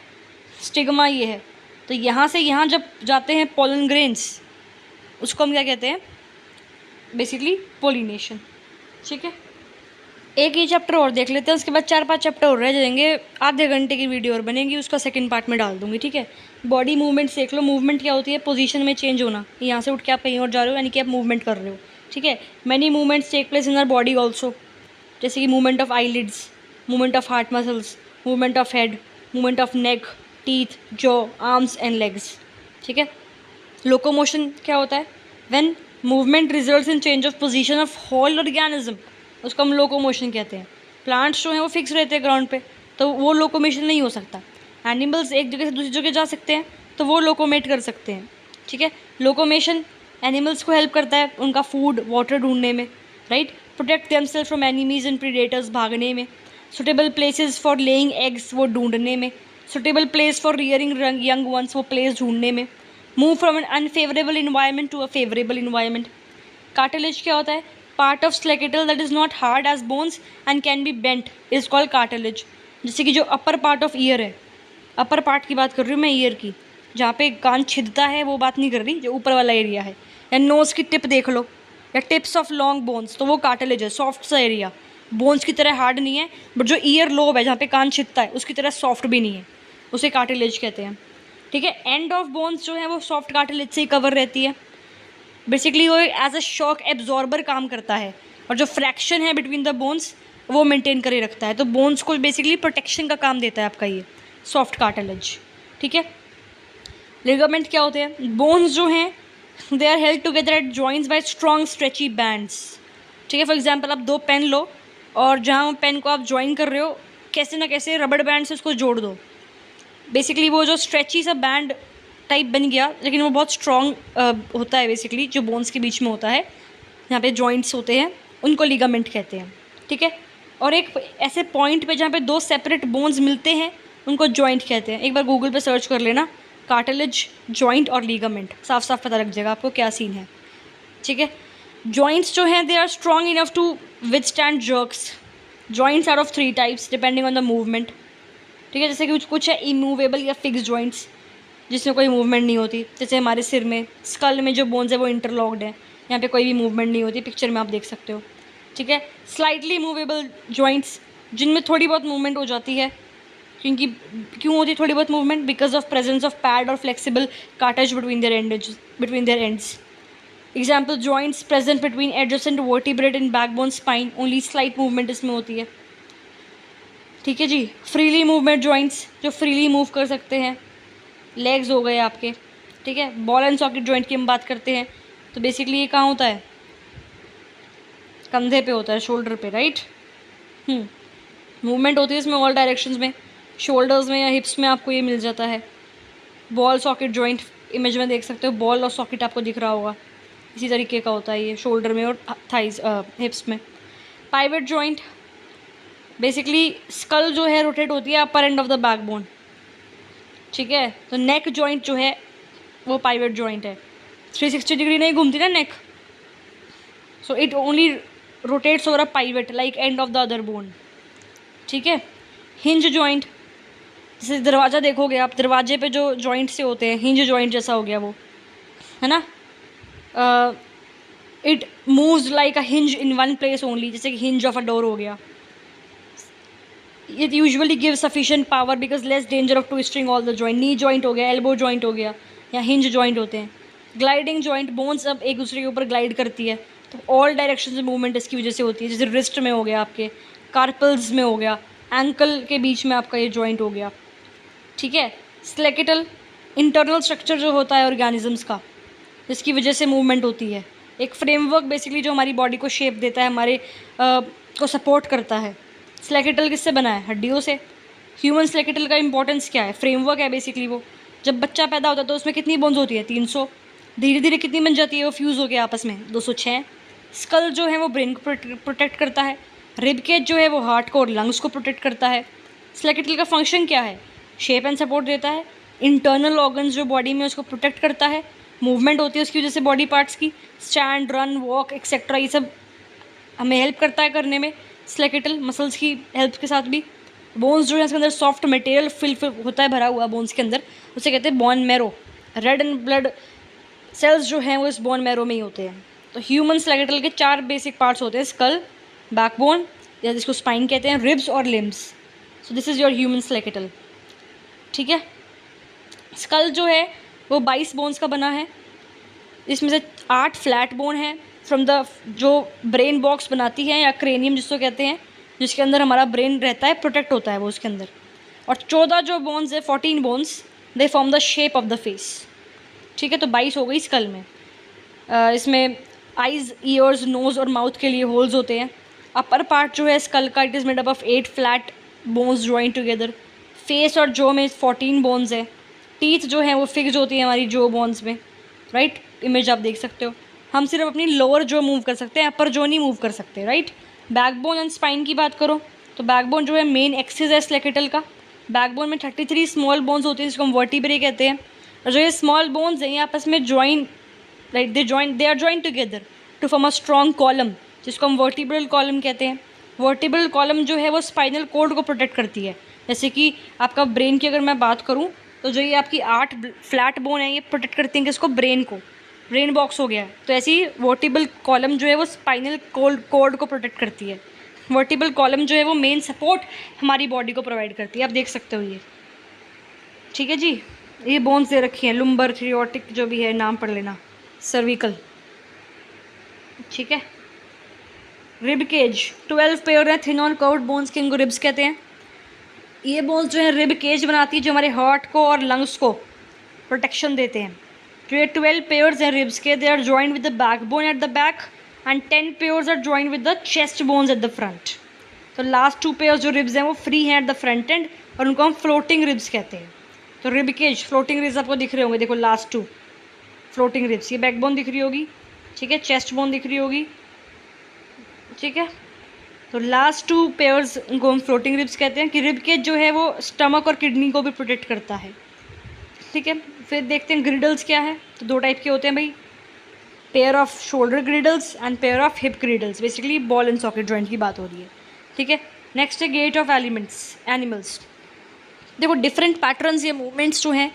स्टिग्मा ये है, तो यहाँ से यहाँ जब जाते हैं पोलन ग्रेन्स उसको हम क्या कहते हैं, बेसिकली पोलिनेशन। ठीक है, एक ही चैप्टर और देख लेते हैं, उसके बाद 4-5 चैप्टर और रह जाएंगे। आधे घंटे की वीडियो और बनेगी, उसका सेकंड पार्ट में डाल दूंगी। ठीक है, बॉडी मूवमेंट देख लो। मूवमेंट क्या होती है, पोजीशन में चेंज होना, यहाँ से उठ के आप कहीं और जा रहे हो यानी कि आप मूवमेंट कर रहे हो। ठीक है, many movements take place in our body also, जैसे कि movement of eyelids, movement of heart muscles, movement of head, movement of neck, teeth, jaw, arms and legs. ठीक है, लोकोमोशन क्या होता है, when movement results in change of position of whole organism, उसको हम locomotion कहते हैं। प्लांट्स जो हैं वो फिक्स रहते हैं ग्राउंड पे, तो वो लोकोमेशन नहीं हो सकता। एनिमल्स एक जगह से दूसरी जगह जा सकते हैं तो वो लोकोमेट कर सकते हैं। ठीक है, लोकोमेशन एनिमल्स को हेल्प करता है उनका फूड वाटर ढूंढने में, right. Protect themselves from enemies and predators, भागने में। Suitable places for laying eggs, वो ढूंढने में। Suitable place for rearing young ones, वो प्लेस ढूंढने में। Move from an unfavourable environment to a favourable environment. Cartilage क्या होता है, part of skeletal that is not hard as bones and can be bent is called cartilage. जैसे कि जो upper part of year है, upper part की बात कर रही हूँ मैं ईयर की, जहाँ पे कान छिदता है वो बात नहीं कर रही, जो ऊपर वाला एरिया है। या नोज़ की टिप देख लो, या टिप्स ऑफ लॉन्ग बोन्स, तो वो कार्टिलेज है, सॉफ्ट सा एरिया, बोन्स की तरह हार्ड नहीं है, बट जो ईयर लोब है जहाँ पे कान छिदता है उसकी तरह सॉफ्ट भी नहीं है, उसे कार्टिलेज कहते हैं। ठीक है, एंड ऑफ बोन्स जो है वो सॉफ्ट कार्टिलेज से ही कवर रहती है। बेसिकली वो एज अ शॉक एब्जॉर्बर काम करता है और जो फ्रैक्शन है बिटवीन द बोन्स वो मेंटेन करे रखता है, तो बोन्स को बेसिकली प्रोटेक्शन का काम देता है आपका ये सॉफ्ट कार्टिलेज। ठीक है, लिगामेंट क्या होते हैं, बोन्स जो हैं they are held together at joints by strong stretchy bands. ठीक है, फॉर एग्जाम्पल आप दो पेन लो और जहाँ पेन को आप ज्वाइन कर रहे हो कैसे ना कैसे रबड़ बैंड से उसको जोड़ दो। बेसिकली वो जो स्ट्रेची सा बैंड टाइप बन गया, लेकिन वो बहुत स्ट्रॉन्ग होता है बेसिकली, जो बोन्स के बीच में होता है, यहाँ पे जॉइंट्स होते हैं, उनको लिगामेंट कहते हैं। ठीक है, और एक ऐसे पॉइंट पे जहाँ पे दो सेपरेट बोन्स मिलते हैं उनको जॉइंट कहते हैं। एक बार गूगल पे सर्च कर लेना, कार्टिलेज, जॉइंट और लिगामेंट, साफ साफ पता लग जाएगा आपको क्या सीन है। ठीक है, जॉइंट्स जो हैं they are strong enough to withstand jerks. Joints are of 3 types depending on the movement. ठीक है, जैसे कि कुछ है इमूवेबल या फिक्स जॉइंट्स जिसमें कोई मूवमेंट नहीं होती, जैसे हमारे सिर में स्कल में जो बोन्स है वो इंटरलॉक्ड है, यहाँ पे कोई भी मूवमेंट नहीं होती, पिक्चर में आप देख सकते हो। ठीक है, स्लाइटली मूवेबल जॉइंट्स जिनमें थोड़ी बहुत मूवमेंट हो जाती है, क्योंकि क्यों होती है थोड़ी बहुत movement? Because of presence of pad और flexible cartilage between their ends. Example, joints present between adjacent vertebrate in backbone spine, only slight movement इसमें होती है। ठीक है जी, फ्रीली मूवमेंट जॉइंट्स जो फ्रीली मूव कर सकते हैं, लेग्स हो गए आपके। ठीक है, बॉल एंड सॉकेट जॉइंट की हम बात करते हैं तो बेसिकली ये कहाँ होता है? कंधे पे होता है, शोल्डर पे, राइट। मूवमेंट होती है इसमें ऑल डायरेक्शंस में, शोल्डर्स में या हिप्स में आपको ये मिल जाता है। बॉल सॉकेट जॉइंट इमेज में देख सकते हो, बॉल और सॉकेट आपको दिख रहा होगा, इसी तरीके का होता है ये, शोल्डर में और थाइज हिप्स में। पाइवट जॉइंट, बेसिकली स्कल जो है रोटेट होती है अपर एंड ऑफ द बैकबोन। ठीक है, तो नेक जॉइंट जो है वो पाइवट जॉइंट है, 360 डिग्री नहीं घूमती ना neck, so it only rotates over a pivot like end of the other bone. ठीक है, हिंज जॉइंट, जैसे दरवाज़ा देखोगे आप, दरवाजे पे जो जॉइंट से होते हैं, हिंज जॉइंट जैसा हो गया वो, है ना। It moves like a hinge in one place only, जैसे कि हिंज ऑफ अ डोर हो गया। It usually give sufficient power because less danger of twisting all the joint. Knee joint हो गया, एल्बो जॉइंट हो गया, या हिंज जॉइंट होते हैं। ग्लाइडिंग जॉइंट, बोन्स अब एक दूसरे के ऊपर ग्लाइड करती है, तो ऑल डायरेक्शन से मूवमेंट इसकी वजह से होती है। जैसे रिस्ट में हो गया आपके, कार्पल्स में हो गया, एंकल के बीच में आपका ये जॉइंट हो गया। ठीक है, स्केलेटल, इंटरनल स्ट्रक्चर जो होता है ऑर्गेनिजम्स का, जिसकी वजह से मूवमेंट होती है। एक फ्रेमवर्क बेसिकली जो हमारी बॉडी को शेप देता है, हमारे को सपोर्ट करता है। स्केलेटल किससे बना है? हड्डियों से। ह्यूमन स्केलेटल का इंपॉर्टेंस क्या है? फ्रेमवर्क है बेसिकली वो। जब बच्चा पैदा होता है तो उसमें कितनी बोन्स होती है? 300। धीरे धीरे कितनी बन जाती है? वो फ्यूज़ हो गया आपस में, 206। स्कल जो है वो ब्रेन को प्रोटेक्ट करता है। रिब केज जो है वो हार्ट को और लंग्स को प्रोटेक्ट करता है। स्केलेटल का फंक्शन क्या है? शेप एंड सपोर्ट देता है। इंटरनल ऑर्गन्स जो बॉडी में उसको प्रोटेक्ट करता है। मूवमेंट होती है उसकी वजह से बॉडी पार्ट्स की, स्टैंड, रन, वॉक एक्सेट्रा, ये सब हमें हेल्प करता है करने में स्केलेटल, मसल्स की हेल्प के साथ भी। बोन्स जो है इसके अंदर सॉफ्ट मटेरियल फिल होता है, भरा हुआ बोन्स के अंदर, उसे कहते हैं bone marrow. Red and blood cells जो हैं वो इस बोन मैरो में ही होते हैं। तो ह्यूमन स्केलेटल के 4 बेसिक पार्ट्स होते हैं, स्कल, बैकबोन या जिसको स्पाइन कहते हैं, रिब्स और limbs. So this is your human skeletal. ठीक है, स्कल जो है वो 22 बोन्स का बना है, इसमें से 8 फ्लैट बोन है फ्रॉम द जो ब्रेन बॉक्स बनाती है या क्रेनियम जिसको कहते हैं, जिसके अंदर हमारा ब्रेन रहता है, प्रोटेक्ट होता है वो उसके अंदर। और 14 जो बोन्स है, 14 bones, they form the shape of the face. ठीक है, तो 22 हो गई स्कल में। इसमें आइज़, ईयर्स, नोज़ और माउथ के लिए होल्स होते हैं। अपर पार्ट जो है स्कल का, it is made up of 8 flat bones joint together. Face और जो में 14 बोन्स है। टीथ जो है वो फिक्स होती है हमारी जो बोन्स में, राइट। इमेज आप देख सकते हो। हम सिर्फ अपनी लोअर जो मूव कर सकते हैं, अपर जो नहीं मूव कर सकते, राइट। बैकबोन एंड स्पाइन की बात करो तो बैकबोन जो है मेन एक्सिस है स्केलेटल का। बैकबोन में 33 स्मॉल बोन्स होती हैं जिसको हम वर्टिब्रे कहते हैं। और जो ये स्मॉल बोन्स हैं ये आपस में join, right, they are join together to form a strong column, जिसको हम वर्टिब्रल कॉलम कहते हैं। वर्टिब्रल कॉलम जो है वो स्पाइनल कोड को प्रोटेक्ट करती है। जैसे कि आपका ब्रेन की अगर मैं बात करूँ तो जो ये आपकी 8 फ्लैट बोन है ये प्रोटेक्ट करती हैं किसको? ब्रेन को। ब्रेन बॉक्स हो गया, तो ऐसी वर्टिब्रल कॉलम जो है वो स्पाइनल कोड को प्रोटेक्ट करती है। वर्टिब्रल कॉलम जो है वो मेन सपोर्ट हमारी बॉडी को प्रोवाइड करती है, आप देख सकते हो ये। ठीक है जी, ये बोन्स दे रखी हैं, लुम्बर, थियोटिक, जो भी है नाम पढ़ लेना, सर्विकल। ठीक है, रिब केज, 12 पेयर है थिन और कर्व्ड बोन्स के, इनको रिब्स कहते हैं। ये बोन्स जो है रिब केज बनाती है जो हमारे हार्ट को और लंग्स को प्रोटेक्शन देते हैं। जो ये 12 पेयर्स हैं रिब्स के, they are joined with the backbone at the back and 10 pairs are joined with the chest bones at the front. तो लास्ट 2 पेयर्स जो रिब्स हैं वो फ्री हैं एट द फ्रंट एंड, और उनको हम फ्लोटिंग रिब्स कहते हैं। तो रिब केज, फ्लोटिंग रिब्स आपको दिख रहे होंगे, देखो लास्ट 2 फ्लोटिंग रिब्स, ये बैकबोन दिख रही होगी, ठीक है, चेस्ट बोन दिख रही होगी, ठीक है। तो लास्ट 2 पेयर्स उनको हम फ्लोटिंग रिब्स कहते हैं कि रिब केज जो है वो स्टमक और किडनी को भी प्रोटेक्ट करता है, ठीक है। फिर देखते हैं ग्रिडल्स क्या है। तो 2 टाइप के होते हैं भाई, pair off shoulder girdles and pair of hip girdles. Basically ball and socket joint की बात हो रही है, ठीक है। नेक्स्ट है गेट ऑफ एनिमल्स। देखो डिफरेंट पैटर्न्स या मूवमेंट्स जो हैं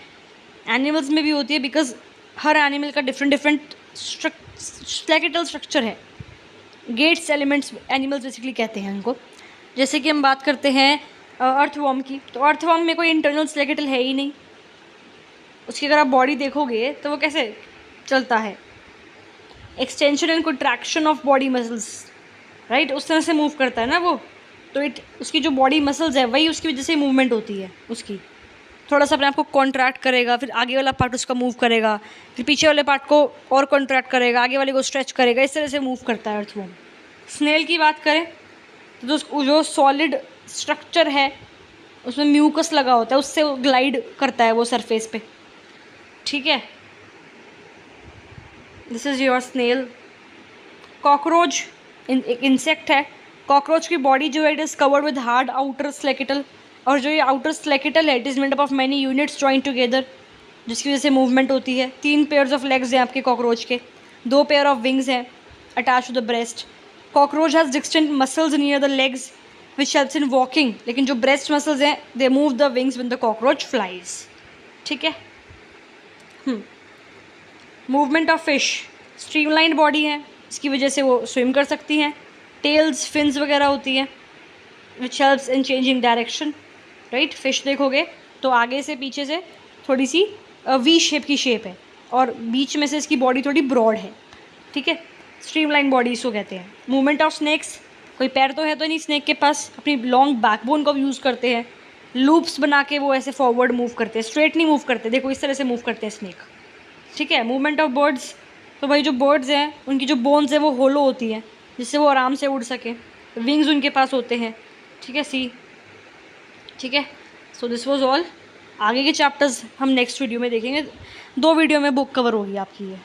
एनिमल्स में भी होती है, बिकॉज हर एनिमल का डिफरेंट स्केलेटल स्ट्रक्चर है। गेट्स एलिमेंट्स एनिमल्स बेसिकली कहते हैं उनको। जैसे कि हम बात करते हैं अर्थवॉर्म की, तो अर्थवॉर्म में कोई इंटरनल स्केलेटल है ही नहीं। उसकी अगर आप बॉडी देखोगे तो वो कैसे चलता है, extension and contraction of body muscles, right, उस तरह से मूव करता है ना वो। तो उसकी जो बॉडी मसल्स है वही उसकी वजह से मूवमेंट होती है उसकी। थोड़ा सा अपने आप को कॉन्ट्रैक्ट करेगा, फिर आगे वाला पार्ट उसका मूव करेगा, फिर पीछे वाले पार्ट को और कॉन्ट्रैक्ट करेगा, आगे वाले को स्ट्रेच करेगा, इस तरह से मूव करता है अर्थवॉर्म। स्नेल की बात करें तो जो सॉलिड स्ट्रक्चर है उसमें म्यूकस लगा होता है, उससे वो ग्लाइड करता है वो सरफेस पे, ठीक है। This is your snail. Cockroach एक इंसेक्ट है। कॉकरोच की बॉडी जो है it is covered with hard outer skeletal, और जो ये आउटर स्लेकेटल है it is made up of many units joint together, जिसकी वजह से मूवमेंट होती है। 3 पेयर्स ऑफ लेग्स हैं आपके कॉकरोच के, 2 पेयर ऑफ विंग्स हैं attach to the breast. Cockroach has distinct muscles near the legs which helps in walking, लेकिन जो ब्रेस्ट मसल्स हैं they move the wings when the cockroach flies, ठीक है। Movement of fish, streamlined body है, इसकी वजह से वो स्विम कर सकती हैं। टेल्स, फिन्स वगैरह होती हैं विच हेल्प्स इन चेंजिंग डायरेक्शन, राइट। फिश देखोगे तो आगे से पीछे से थोड़ी सी वी शेप की शेप है, और बीच में से इसकी बॉडी थोड़ी ब्रॉड है, ठीक है। स्ट्रीमलाइन बॉडी इसको कहते हैं। मूवमेंट ऑफ स्नेक्स, कोई पैर तो है तो नहीं स्नेक के पास, अपनी लॉन्ग बैकबोन का यूज़ करते हैं, लूप्स बना के वो ऐसे फॉरवर्ड मूव करते हैं, स्ट्रेट नहीं मूव करते, देखो इस तरह से मूव करते हैं स्नेक, ठीक है। मूवमेंट ऑफ बर्ड्स, तो भाई जो बर्ड्स हैं उनकी जो बोन्स है वो होलो होती है जिससे वो आराम से उड़ सके, विंग्स उनके पास होते हैं, ठीक है, सी, ठीक है। So this was all. आगे के चैप्टर्स हम नेक्स्ट वीडियो में देखेंगे, 2 वीडियो में बुक कवर होगी आपकी ये।